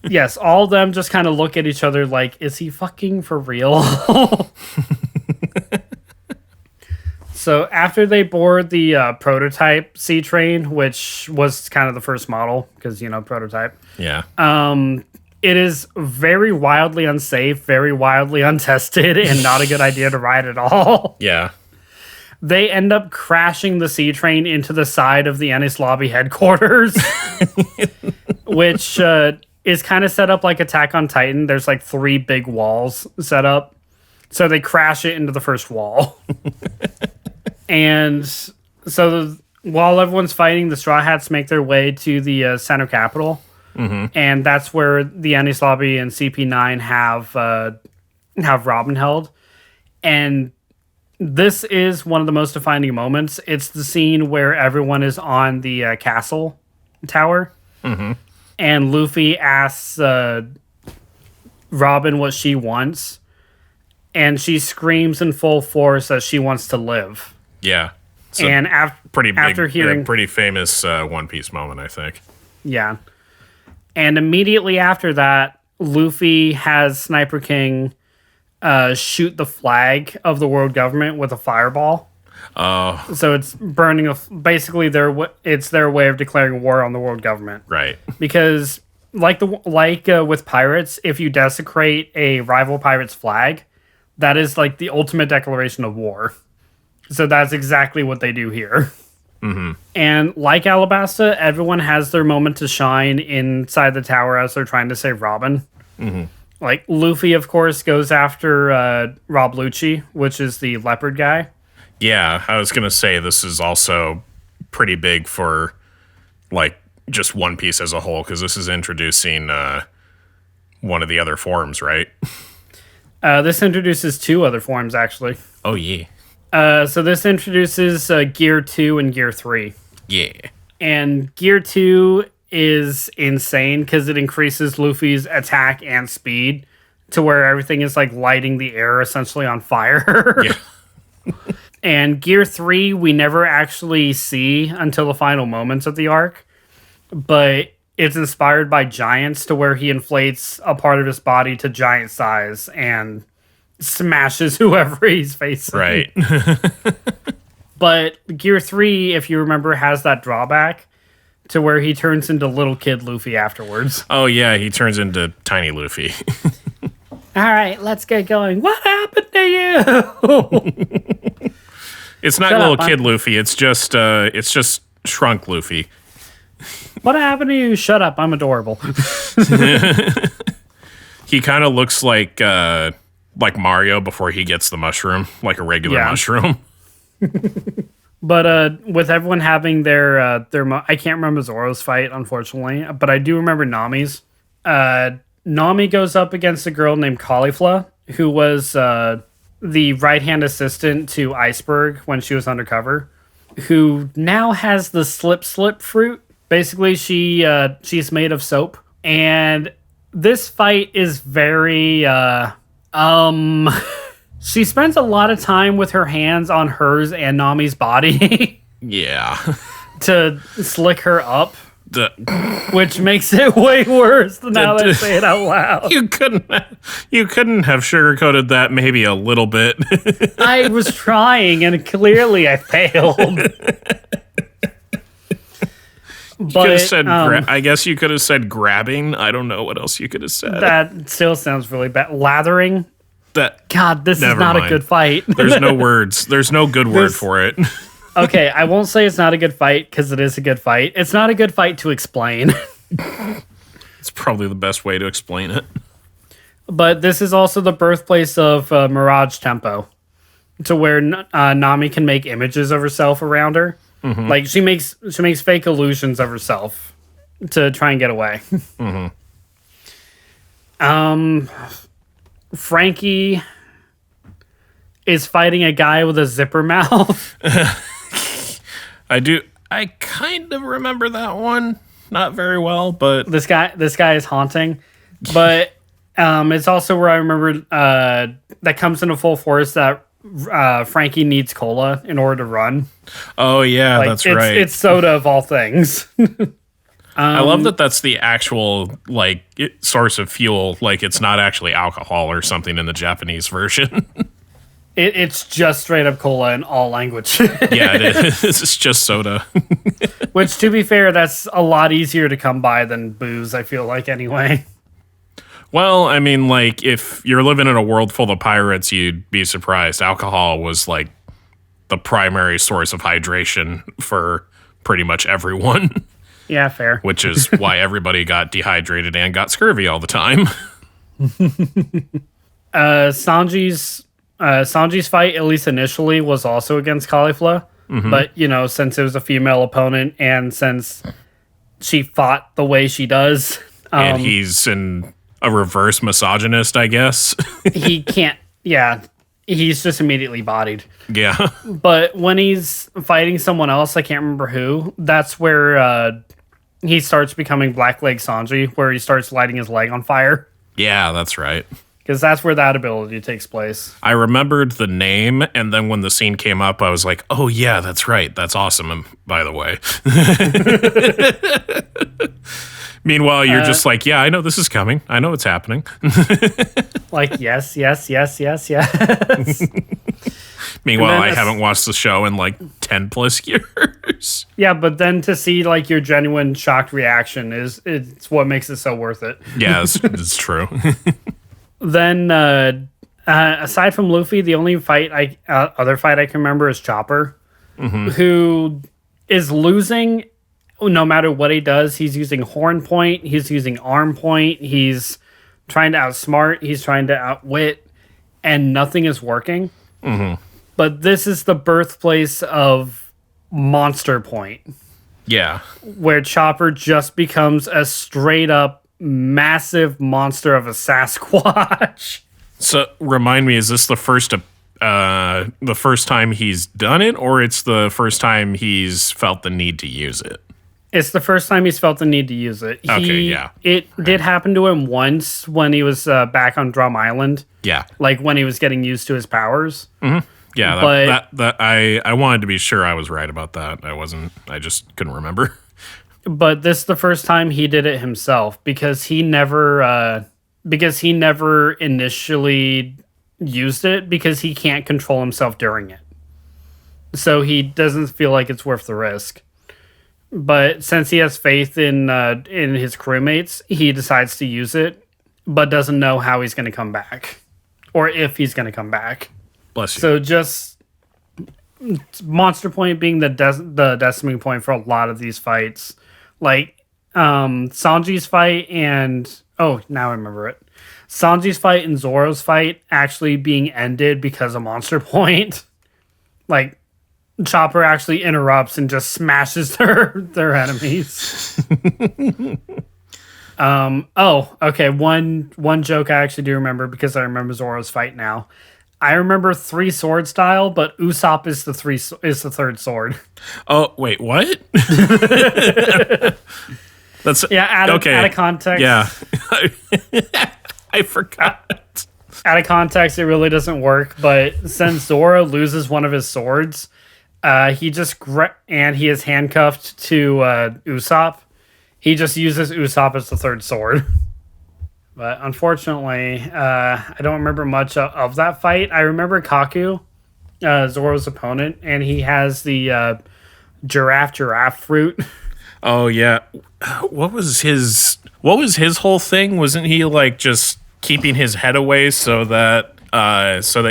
Yes, all of them just kind of look at each other like, is he fucking for real? So after they board the prototype sea train, which was kind of the first model, because, prototype. Yeah. It is very wildly unsafe, very wildly untested, and not a good idea to ride at all. Yeah. They end up crashing the sea train into the side of the Ennis Lobby headquarters, which is kind of set up like Attack on Titan. There's like 3 big walls set up. So they crash it into the first wall. And so while everyone's fighting, the Straw Hats make their way to the center capital. And that's where the Ennis Lobby and CP9 have Robin held. And this is one of the most defining moments. It's the scene where everyone is on the castle tower. And Luffy asks Robin what she wants. And she screams in full force that she wants to live. Yeah. And after hearing... pretty famous One Piece moment, I think. Yeah. And immediately after that, Luffy has Sniper King shoot the flag of the world government with a fireball. Oh. So it's burning basically it's their way of declaring war on the world government. Right. Because with pirates, if you desecrate a rival pirate's flag, that is like the ultimate declaration of war. So that's exactly what they do here. And like Alabasta, everyone has their moment to shine inside the tower as they're trying to save Robin. Like, Luffy, of course, goes after Rob Lucci, which is the leopard guy. Yeah, I was going to say this is also pretty big for, like, just One Piece as a whole, because this is introducing one of the other forms, right? This introduces 2 other forms, actually. Oh, yeah. So this introduces Gear 2 and Gear 3. Yeah. And Gear 2 is insane because it increases Luffy's attack and speed to where everything is like lighting the air essentially on fire. Yeah. And Gear 3 we never actually see until the final moments of the arc, but it's inspired by giants to where he inflates a part of his body to giant size and smashes whoever he's facing. Right. But Gear 3, if you remember, has that drawback to where he turns into little kid Luffy afterwards. Oh, yeah, he turns into tiny Luffy. All right, let's get going. What happened to you? It's not little kid Luffy. It's just shrunk Luffy. What happened to you? Shut up. I'm adorable. He kind of looks like Mario before he gets the mushroom, like a regular mushroom. But with everyone having their I can't remember Zoro's fight, unfortunately, but I do remember Nami's. Nami goes up against a girl named Caulifla, who was the right-hand assistant to Iceberg when she was undercover, who now has the slip fruit. Basically, she's made of soap, and this fight is very she spends a lot of time with her hands on hers and Nami's body. Yeah. To slick her up. Which makes it way worse now that I say it out loud. You couldn't have sugarcoated that maybe a little bit. I was trying, and clearly I failed. But I guess you could have said grabbing. I don't know what else you could have said. That still sounds really bad. Lathering. God, this is not mind. A good fight. There's no words. There's no good word for it. Okay, I won't say it's not a good fight because it is a good fight. It's not a good fight to explain. It's probably the best way to explain it. But this is also the birthplace of Mirage Tempo, to where Nami can make images of herself around her. Mm-hmm. Like she makes fake illusions of herself to try and get away. Mm-hmm. Frankie is fighting a guy with a zipper mouth. I kind of remember that one. Not very well, but this guy is haunting. But it's also where I remember that comes into full force that Frankie needs cola in order to run. Oh yeah, that's right. It's soda of all things. I love that that's the actual source of fuel. Like it's not actually alcohol or something in the Japanese version. It's just straight up cola in all language. Yeah, it is. It's just soda. Which, to be fair, that's a lot easier to come by than booze, I feel like, anyway. Well, I mean, like, if you're living in a world full of pirates, you'd be surprised. Alcohol was, like, the primary source of hydration for pretty much everyone. Yeah, fair. Which is why everybody got dehydrated and got scurvy all the time. Sanji's fight, at least initially, was also against Caulifla. Mm-hmm. But, since it was a female opponent and since she fought the way she does... and he's a reverse misogynist, I guess. He can't... Yeah, he's just immediately bodied. Yeah. But when he's fighting someone else, I can't remember who, that's where he starts becoming Blackleg Sanji, where he starts lighting his leg on fire. Yeah, that's right. Because that's where that ability takes place. I remembered the name, and then when the scene came up, I was like, oh, yeah, that's right. That's awesome, by the way. Meanwhile, you're just like, yeah, I know this is coming. I know it's happening. Like, yes. Meanwhile, I haven't watched the show in like 10 plus years. Yeah, but then to see like your genuine shocked reaction it's what makes it so worth it. Yeah, it's true. Then, aside from Luffy, the only other fight I can remember is Chopper, mm-hmm. who is losing no matter what he does. He's using horn point, he's using arm point, he's trying to outsmart, he's trying to outwit, and nothing is working. But this is the birthplace of Monster Point. Yeah. Where Chopper just becomes a straight up massive monster of a Sasquatch. So remind me, is this the first time he's done it, or it's the first time he's felt the need to use it? It's the first time he's felt the need to use it. It did happen to him once when he was back on Drum Island. Yeah. Like when he was getting used to his powers. Mm-hmm. Yeah, I wanted to be sure I was right about that. I wasn't. I just couldn't remember. But this is the first time he did it himself because he never initially used it because he can't control himself during it. So he doesn't feel like it's worth the risk. But since he has faith in his crewmates, he decides to use it, but doesn't know how he's going to come back or if he's going to come back. Bless you. So just Monster Point being the decimating point for a lot of these fights. Like Sanji's fight and... Oh, now I remember it. Sanji's fight and Zoro's fight actually being ended because of Monster Point. Like, Chopper actually interrupts and just smashes their enemies. Okay. One joke I actually do remember because I remember Zoro's fight now. I remember 3 sword style, but Usopp is the third sword. Oh wait, what? That's out of context. Yeah, I forgot. Out of context, it really doesn't work. But since Zoro loses one of his swords, he is handcuffed to Usopp. He just uses Usopp as the third sword. But unfortunately, I don't remember much of that fight. I remember Kaku, Zoro's opponent, and he has the giraffe fruit. Oh yeah, what was his whole thing? Wasn't he like just keeping his head away so that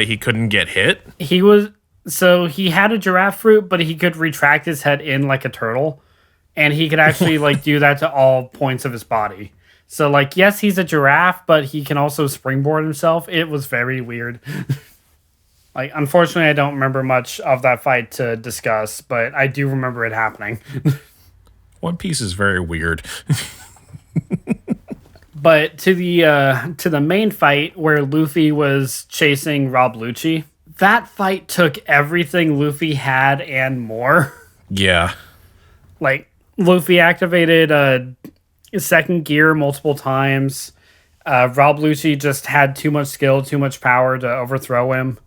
he couldn't get hit? He had a giraffe fruit, but he could retract his head in like a turtle, and he could actually like do that to all points of his body. So, like, yes, he's a giraffe, but he can also springboard himself. It was very weird. Like, unfortunately, I don't remember much of that fight to discuss, but I do remember it happening. One Piece is very weird. But to the main fight where Luffy was chasing Rob Lucci, that fight took everything Luffy had and more. Yeah. Like, Luffy activated second gear multiple times. Rob Lucci just had too much skill, too much power to overthrow him.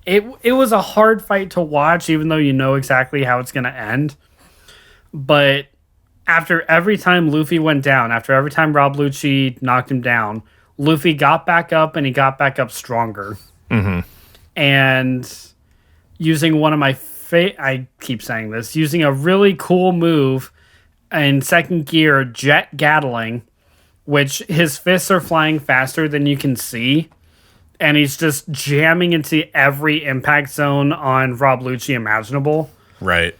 It was a hard fight to watch, even though you know exactly how it's going to end. But after every time Luffy went down, after every time Rob Lucci knocked him down, Luffy got back up and he got back up stronger. Mm-hmm. And using one of my I keep saying this, using a really cool move in second gear, jet gatling, which his fists are flying faster than you can see, and he's just jamming into every impact zone on Rob Lucci imaginable. Right.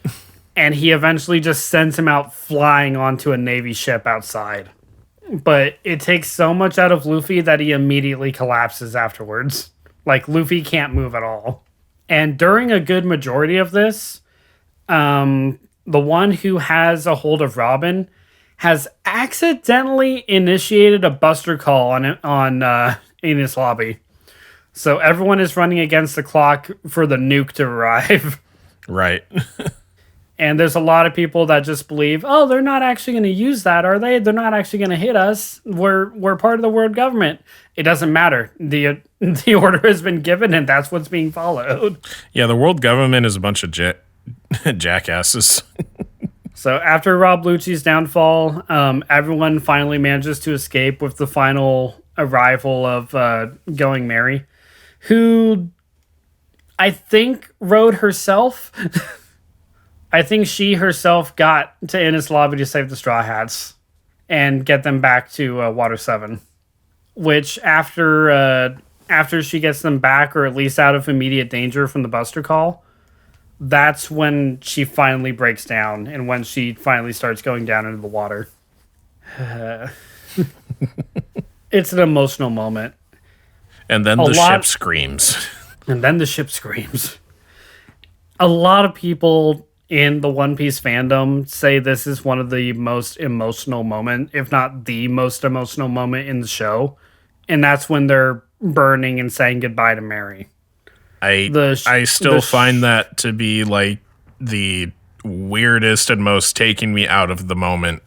And he eventually just sends him out flying onto a Navy ship outside. But it takes so much out of Luffy that he immediately collapses afterwards. Like, Luffy can't move at all. And during a good majority of this, the one who has a hold of Robin has accidentally initiated a buster call on Enies Lobby. So everyone is running against the clock for the nuke to arrive. Right. And there's a lot of people that just believe, oh, they're not actually going to use that, are they? They're not actually going to hit us. We're part of the world government. It doesn't matter. The order has been given, and that's what's being followed. Yeah, the world government is a bunch of jackasses. So after Rob Lucci's downfall, everyone finally manages to escape with the final arrival of Going Mary, who I think rode herself. I think she herself got to Enies Lobby to save the Straw Hats and get them back to Water 7. Which after she gets them back, or at least out of immediate danger from the Buster Call, that's when she finally breaks down and when she finally starts going down into the water. It's an emotional moment. And then the ship screams. And then the ship screams. A lot of people in the One Piece fandom say this is one of the most emotional moment, if not the most emotional moment in the show. And that's when they're burning and saying goodbye to Mary. I still find that to be like the weirdest and most taking me out of the moments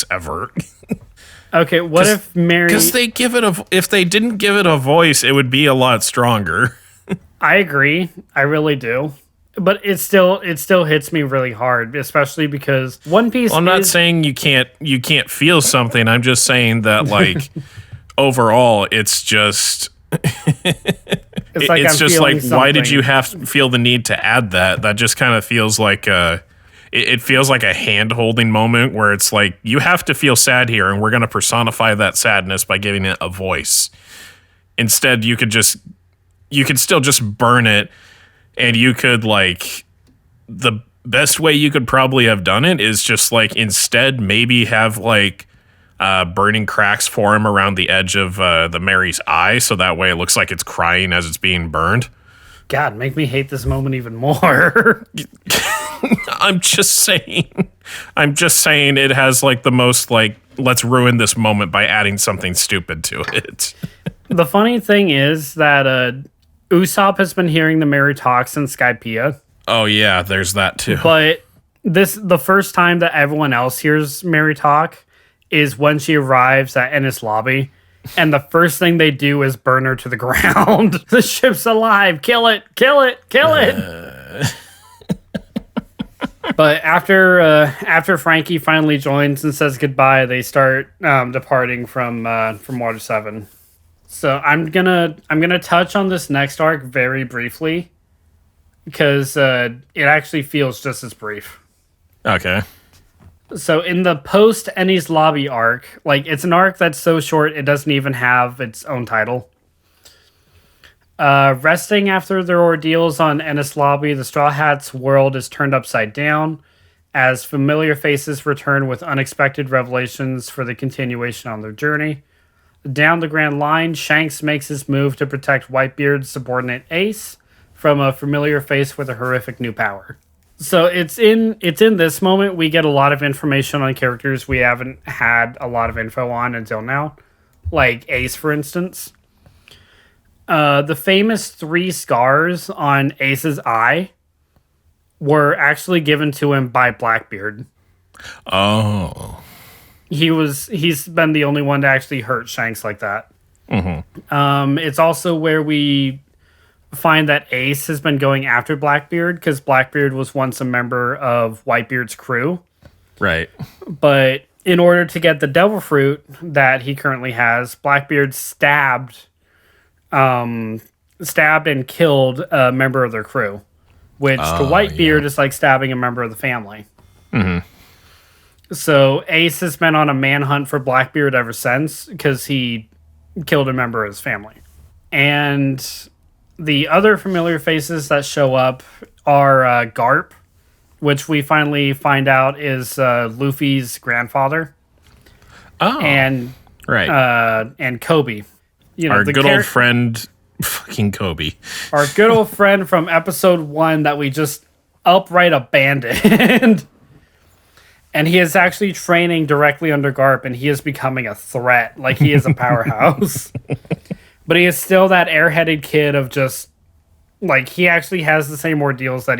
ever. Okay, what if Mary? Because if they didn't give it a voice, it would be a lot stronger. I agree, I really do, but it still hits me really hard, especially because One Piece. Well, I'm not saying you can't feel something. I'm just saying that like overall, it's just. It's just like, why did you feel the need to add that? That just kind of feels like it feels like a hand-holding moment where it's like, you have to feel sad here, and we're going to personify that sadness by giving it a voice. Instead, you could still just burn it, and you could, like, the best way you could probably have done it is just, like, instead maybe have, like, burning cracks form around the edge of the Mary's eye, so that way it looks like it's crying as it's being burned. God, make me hate this moment even more. I'm just saying it has like the most like, let's ruin this moment by adding something stupid to it. The funny thing is that Usopp has been hearing the Mary talk since Skypiea. Oh yeah, there's that too. But the first time that everyone else hears Mary talk is when she arrives at Enies Lobby. And the first thing they do is burn her to the ground. The ship's alive. Kill it. Kill it. Kill it. But after Frankie finally joins and says goodbye, they start departing from Water 7. So I'm gonna touch on this next arc very briefly because it actually feels just as brief. Okay. So in the post Enies Lobby arc, like it's an arc that's so short it doesn't even have its own title. Resting after their ordeals on Enies Lobby, the Straw Hats' world is turned upside down as familiar faces return with unexpected revelations for the continuation on their journey. Down the Grand Line, Shanks makes his move to protect Whitebeard's subordinate Ace from a familiar face with a horrific new power. So it's in this moment we get a lot of information on characters we haven't had a lot of info on until now, like Ace, for instance. The famous 3 scars on Ace's eye were actually given to him by Blackbeard. Oh. He's been the only one to actually hurt Shanks like that. Mm-hmm. It's also where we find that Ace has been going after Blackbeard because Blackbeard was once a member of Whitebeard's crew. Right. But in order to get the devil fruit that he currently has, Blackbeard stabbed and killed a member of their crew, which to Whitebeard is like stabbing a member of the family. Mm-hmm. So Ace has been on a manhunt for Blackbeard ever since because he killed a member of his family. And the other familiar faces that show up are Garp, which we finally find out is Luffy's grandfather. Oh, and right. And Kobe, our good old friend, fucking Kobe. Our good old friend from episode 1 that we just outright abandoned. And he is actually training directly under Garp, and he is becoming a threat. Like, he is a powerhouse. But he is still that airheaded kid of just, like, he actually has the same ideals that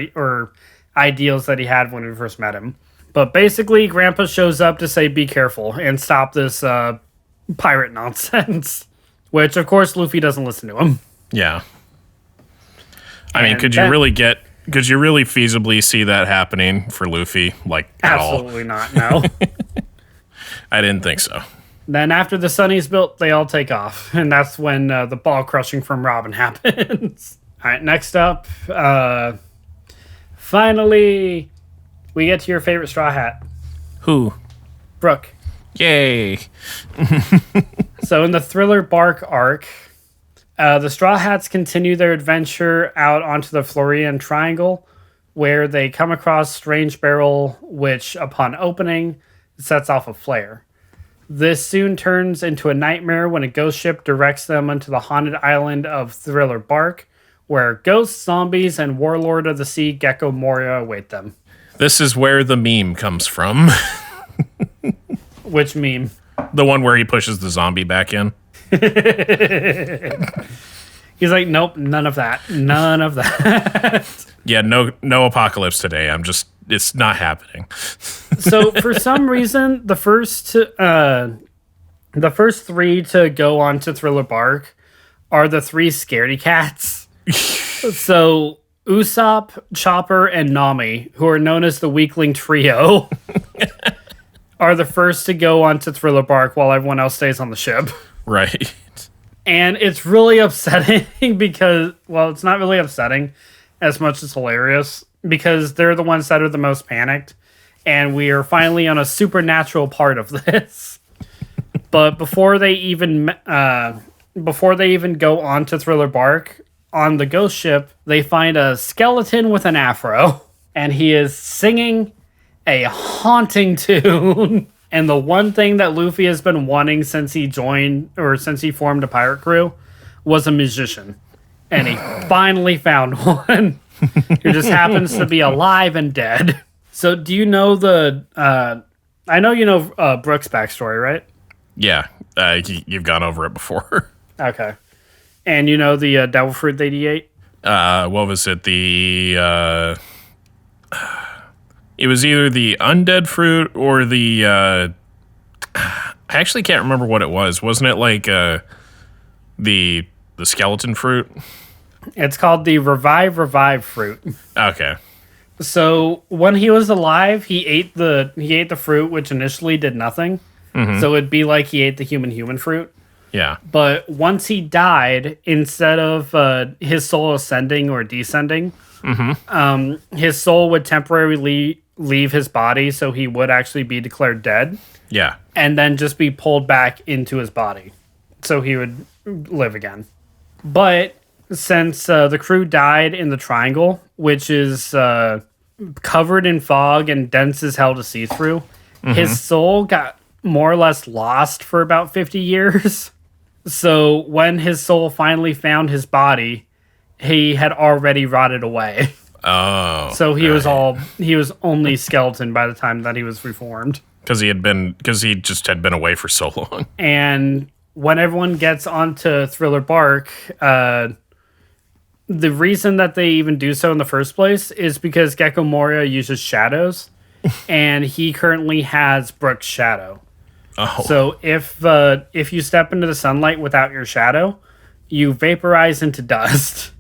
he had when we first met him. But basically, Grandpa shows up to say, be careful, and stop this pirate nonsense. Which, of course, Luffy doesn't listen to him. Yeah. I mean, could you really feasibly see that happening for Luffy? Like, at all? Absolutely not, no. I didn't think so. Then after the sun is built, they all take off. And that's when the ball crushing from Robin happens. All right, next up, finally, we get to your favorite Straw Hat. Who? Brooke. Yay. So in the Thriller Bark arc, The Straw Hats continue their adventure out onto the Florian Triangle, where they come across Strange Barrel, which, upon opening, sets off a flare. This soon turns into a nightmare when a ghost ship directs them onto the haunted island of Thriller Bark, where ghosts, zombies, and Warlord of the Sea Gecko Moria await them. This is where the meme comes from. Which meme? The one where he pushes the zombie back in. He's like, nope, none of that. None of that. Yeah, no apocalypse today. It's not happening. So for some reason, the first three to go on to Thriller Bark are the three scaredy cats. So Usopp, Chopper, and Nami, who are known as the Weakling Trio, are the first to go on to Thriller Bark while everyone else stays on the ship. Right. And it's really upsetting because, well, it's not really upsetting as much as hilarious, because they're the ones that are the most panicked, and we are finally on a supernatural part of this. But before they even go on to Thriller Bark, on the ghost ship, they find a skeleton with an afro, and he is singing a haunting tune. And the one thing that Luffy has been wanting since he formed a pirate crew was a musician. And he finally found one who just happens to be alive and dead. So do you know I know you know Brook's backstory, right? Yeah, you've gone over it before. Okay. And you know the devil fruit that he ate? What was it? It was either the undead fruit or the... I actually can't remember what it was. Wasn't it like the skeleton fruit? It's called the revive fruit. Okay. So when he was alive, he ate the fruit, which initially did nothing. Mm-hmm. So it'd be like he ate the human fruit. Yeah. But once he died, instead of his soul ascending or descending, his soul would temporarily leave his body, so he would actually be declared dead. Yeah. And then just be pulled back into his body, so he would live again. But since the crew died in the triangle, which is covered in fog and dense as hell to see through, his soul got more or less lost for about 50 years. So when his soul finally found his body, he had already rotted away. Oh. So he was only skeleton by the time that he was reformed. Because he just had been away for so long. And when everyone gets onto Thriller Bark, the reason that they even do so in the first place is because Gecko Moria uses shadows, and he currently has Brook's shadow. Oh. So if you step into the sunlight without your shadow, you vaporize into dust.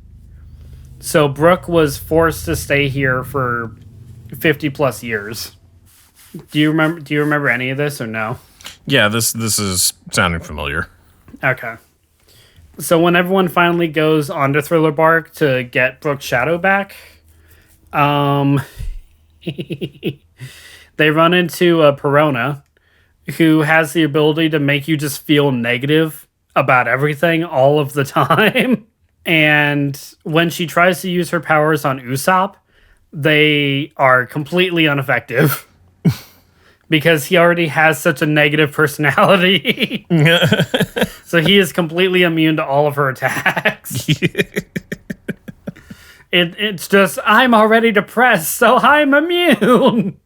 So Brook was forced to stay here for 50 plus years. Do you remember any of this or no? Yeah, this is sounding familiar. Okay. So when everyone finally goes onto Thriller Bark to get Brook's shadow back, they run into Perona, who has the ability to make you just feel negative about everything all of the time. And when she tries to use her powers on Usopp, they are completely ineffective. Because he already has such a negative personality. So he is completely immune to all of her attacks. It's just, I'm already depressed, so I'm immune.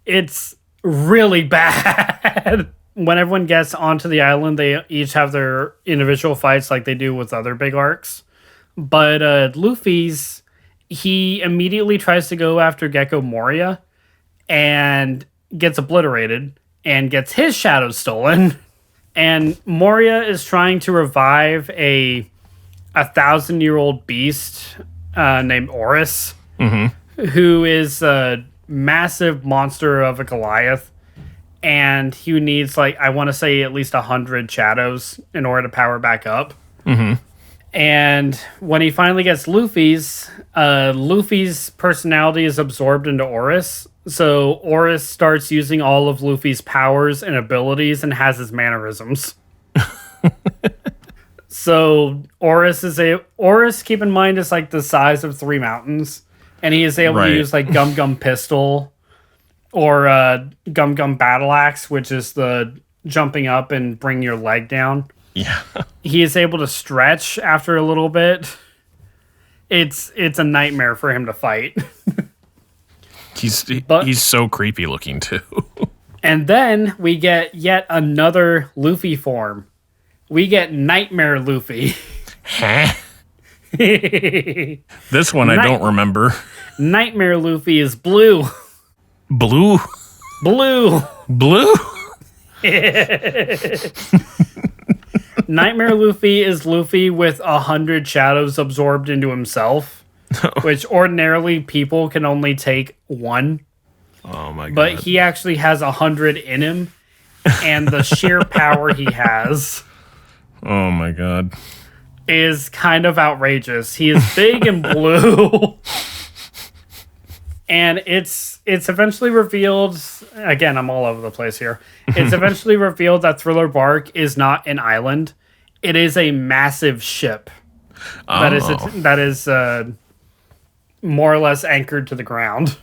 It's really bad. When everyone gets onto the island, they each have their individual fights like they do with other big arcs. But Luffy's, he immediately tries to go after Gecko Moria and gets obliterated and gets his shadow stolen. And Moria is trying to revive a 1,000-year-old beast named Oris, who is a massive monster of a Goliath. And he needs, like, I want to say at least 100 shadows in order to power back up. And when he finally gets Luffy's personality is absorbed into Oris. So Oris starts using all of Luffy's powers and abilities and has his mannerisms. So Oris, keep in mind, is like the size of 3 mountains, and he is able to Right. use like Gum Gum Pistol or Gum Gum Battle Axe, which is the jumping up and bring your leg down. Yeah. He is able to stretch after a little bit. It's a nightmare for him to fight. He's so creepy looking too. And then we get yet another Luffy form. We get Nightmare Luffy. Huh? This one I don't remember. Nightmare Luffy is blue. Blue? Blue. Blue? Nightmare Luffy is Luffy with 100 shadows absorbed into himself, which ordinarily people can only take 1. Oh my god. But he actually has 100 in him, and the sheer power he has Oh my god. is kind of outrageous. He is big and blue. And it's eventually revealed, again, I'm all over the place here. It's eventually revealed that Thriller Bark is not an island. It is a massive ship that is more or less anchored to the ground.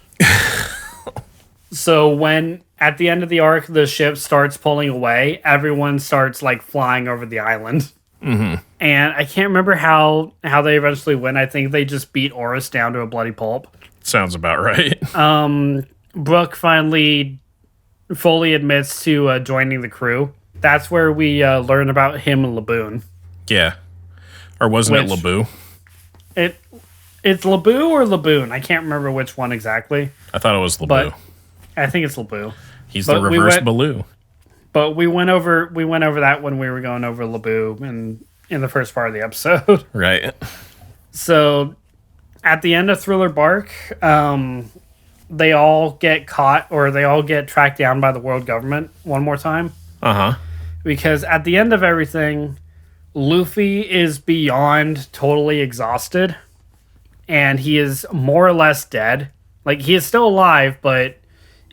So when at the end of the arc the ship starts pulling away, everyone starts like flying over the island. Mm-hmm. And I can't remember how they eventually win. I think they just beat Oris down to a bloody pulp. Sounds about right. Brooke finally fully admits to joining the crew. That's where we learn about him and Laboon. Yeah. Or wasn't it Laboo? It's Laboo or Laboon. I can't remember which one exactly. I thought it was Laboo. But I think it's Laboo. He's the reverse Baloo. But we went over that when we were going over Laboo in the first part of the episode. Right. So at the end of Thriller Bark, they all get caught or they all get tracked down by the world government one more time. Uh-huh. Because at the end of everything, Luffy is beyond totally exhausted. And he is more or less dead. Like, he is still alive, but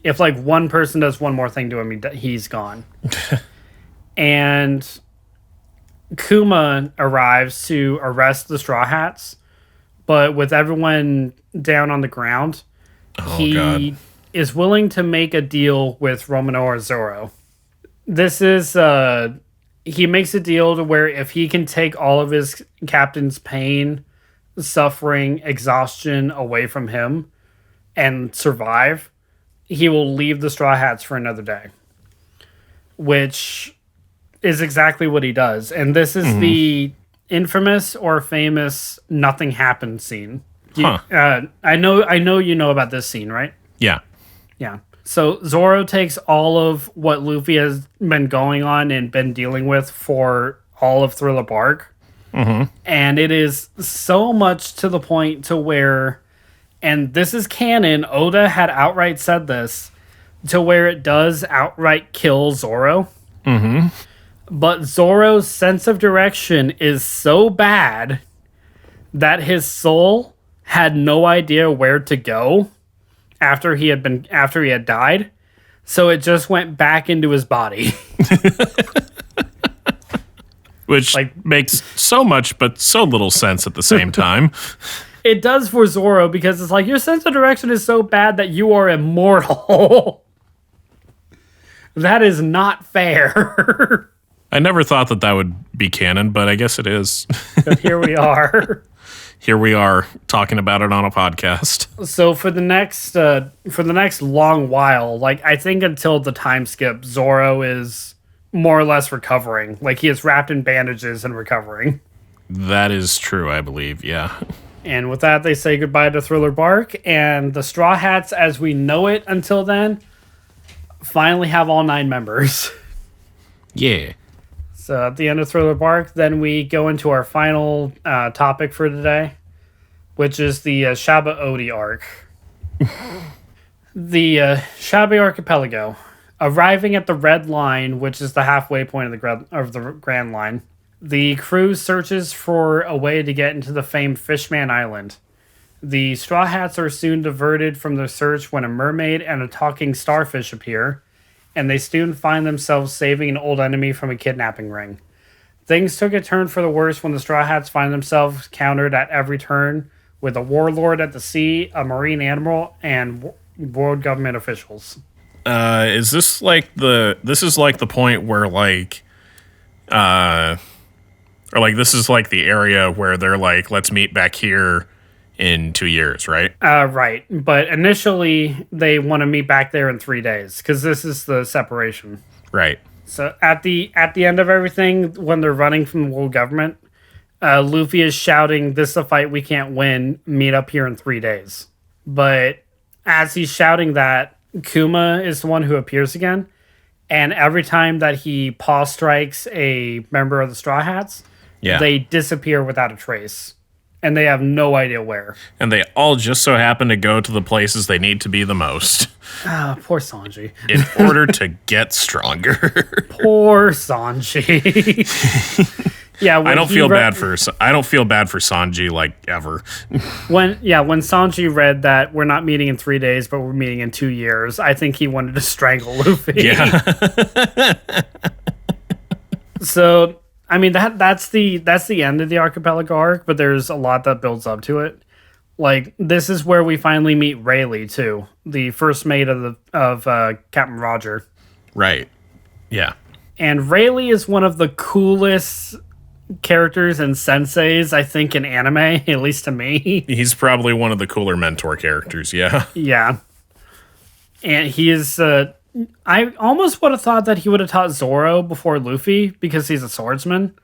if, like, one person does one more thing to him, he's gone. And Kuma arrives to arrest the Straw Hats. But with everyone down on the ground, he is willing to make a deal with Romanoa Zoro. This is, he makes a deal to where if he can take all of his captain's pain, suffering, exhaustion away from him and survive, he will leave the Straw Hats for another day. Which is exactly what he does. And this is the infamous or famous nothing happened scene. I know you know about this scene, right? Yeah. Yeah. So Zoro takes all of what Luffy has been going on and been dealing with for all of Thriller Bark. And it is so much to the point to where, and this is canon, Oda had outright said this, to where it does outright kill Zoro. But Zoro's sense of direction is so bad that his soul had no idea where to go after he had died. So it just went back into his body. Which makes so much but so little sense at the same time. It does for Zoro because it's like your sense of direction is so bad that you are immortal. That is not fair. I never thought that would be canon, but I guess it is. But here we are. Here we are talking about it on a podcast. So for the next long while, like I think until the time skip, Zoro is more or less recovering. Like he is wrapped in bandages and recovering. That is true, I believe, yeah. And with that, they say goodbye to Thriller Bark, and the Straw Hats, as we know it until then, finally have all 9 members. Yeah. So at the end of Thriller Bark, then we go into our final topic for today, which is the Shaba Odi arc. The Shaba Archipelago. Arriving at the Red Line, which is the halfway point of the Grand Line, the crew searches for a way to get into the famed Fishman Island. The Straw Hats are soon diverted from their search when a mermaid and a talking starfish appear, and they soon find themselves saving an old enemy from a kidnapping ring. Things took a turn for the worse when the Straw Hats find themselves countered at every turn with a warlord at the sea, a marine admiral, and world government officials. Is this like this is like the point where like or like this is like the area where they're like, let's meet back here in 2 years, right? Right. But initially they want to meet back there in 3 days because this is the separation. Right. So at the end of everything, when they're running from the world government, Luffy is shouting, "This is a fight we can't win. Meet up here in 3 days." But as he's shouting that, Kuma is the one who appears again. And every time that he paw strikes a member of the Straw Hats, they disappear without a trace. And they have no idea where. And they all just so happen to go to the places they need to be the most. Ah, poor Sanji. In order to get stronger. Poor Sanji. Yeah, I don't feel bad for Sanji like ever. when Sanji read that we're not meeting in 3 days, but we're meeting in 2 years, I think he wanted to strangle Luffy. Yeah. So, I mean that's the end of the archipelago arc, but there's a lot that builds up to it. Like, this is where we finally meet Rayleigh too, the first mate of Captain Roger. Right. Yeah. And Rayleigh is one of the coolest characters and senseis, I think, in anime, at least to me. He's probably one of the cooler mentor characters, yeah. Yeah. And he is, I almost would have thought that he would have taught Zoro before Luffy, because he's a swordsman.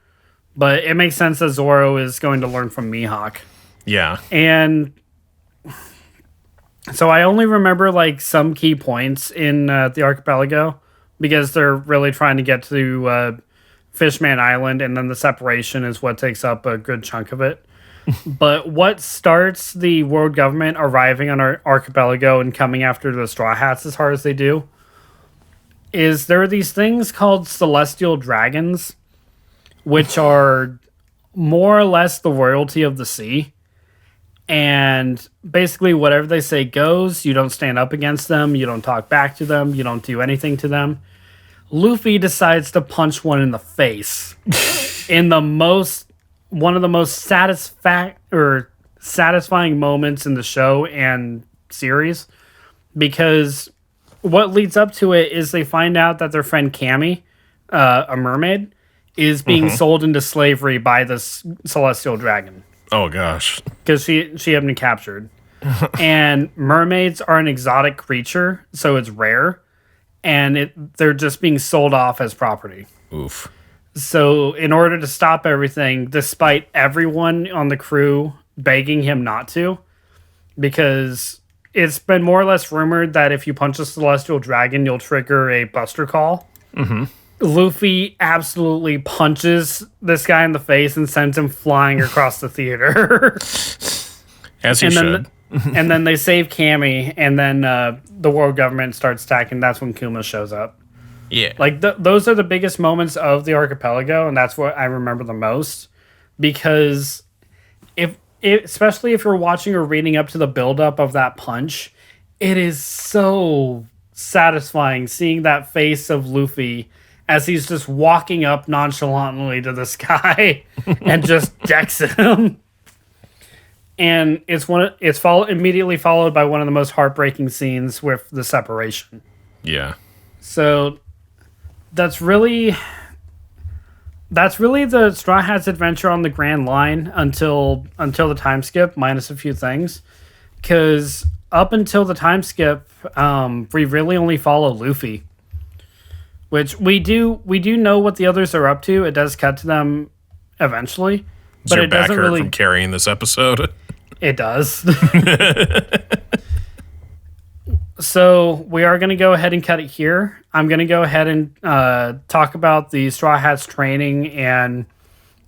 But it makes sense that Zoro is going to learn from Mihawk. Yeah. And so I only remember, like, some key points in the archipelago, because they're really trying to get to Fishman Island, and then the separation is what takes up a good chunk of it. But what starts the world government arriving on our archipelago and coming after the Straw Hats as hard as they do is there are these things called celestial dragons, which are more or less the royalty of the sea. And basically whatever they say goes. You don't stand up against them. You don't talk back to them. You don't do anything to them. Luffy decides to punch one in the face in one of the most satisfying moments in the show and series, because what leads up to it is they find out that their friend Cammy, a mermaid, is being sold into slavery by this celestial dragon. Oh gosh, because she had been captured. And mermaids are an exotic creature, so it's rare. And they're just being sold off as property. Oof. So in order to stop everything, despite everyone on the crew begging him not to, because it's been more or less rumored that if you punch a celestial dragon, you'll trigger a buster call. Mm-hmm. Luffy absolutely punches this guy in the face and sends him flying across the theater. As he should. And then they save Cammy, and then the world government starts attacking. That's when Kuma shows up. Yeah. Like, those are the biggest moments of the archipelago, and that's what I remember the most. Because, especially if you're watching or reading up to the buildup of that punch, it is so satisfying seeing that face of Luffy as he's just walking up nonchalantly to this guy and just decks him. And it's immediately followed by one of the most heartbreaking scenes with the separation. Yeah. So that's really the Straw Hats adventure on the Grand Line until the time skip, minus a few things. Because up until the time skip, we really only follow Luffy. Which we do know what the others are up to. It does cut to them eventually. But it doesn't really from carrying this episode. It does. So we are going to go ahead and cut it here. I'm going to go ahead and talk about the Straw Hats training and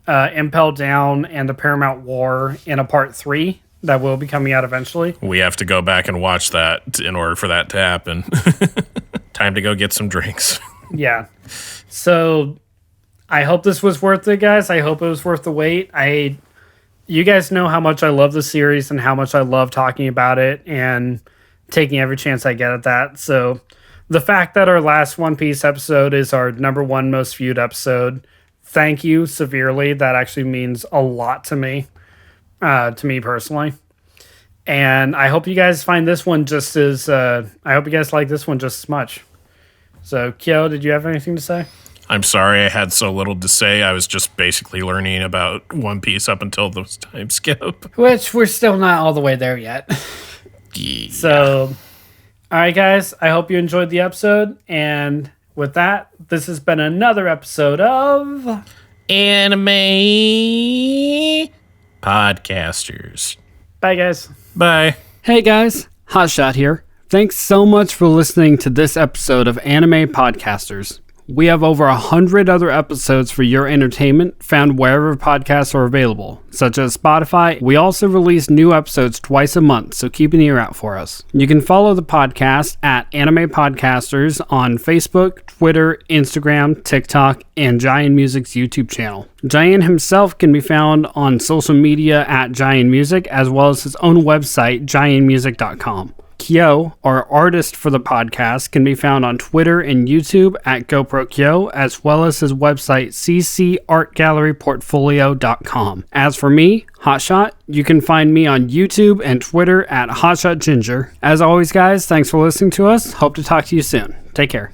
Impel Down and the Paramount War in a part 3 that will be coming out eventually. We have to go back and watch that in order for that to happen. Time to go get some drinks. Yeah. So I hope this was worth it, guys. I hope it was worth the wait. You guys know how much I love the series and how much I love talking about it and taking every chance I get at that. So the fact that our last One Piece episode is our #1 most viewed episode thank you severely. That actually means a lot to me personally. And I hope you guys find this one just as, I hope you guys like this one just as much. So, Kyo, did you have anything to say? I'm sorry I had so little to say. I was just basically learning about One Piece up until this time skip. Which we're still not all the way there yet. Yeah. So, all right, guys, I hope you enjoyed the episode. And with that, this has been another episode of Anime Podcasters. Bye, guys. Bye. Hey, guys, Hotshot here. Thanks so much for listening to this episode of Anime Podcasters. We have over 100 other episodes for your entertainment found wherever podcasts are available, such as Spotify. We also release new episodes twice a month, so keep an ear out for us. You can follow the podcast at Anime Podcasters on Facebook, Twitter, Instagram, TikTok, and Giant Music's YouTube channel. Giant himself can be found on social media at Giant Music, as well as his own website, giantmusic.com. Kyo, our artist for the podcast, can be found on Twitter and YouTube at GoProKyo, as well as his website, ccartgalleryportfolio.com. As for me, Hotshot, you can find me on YouTube and Twitter at HotshotGinger. As always, guys, thanks for listening to us. Hope to talk to you soon. Take care.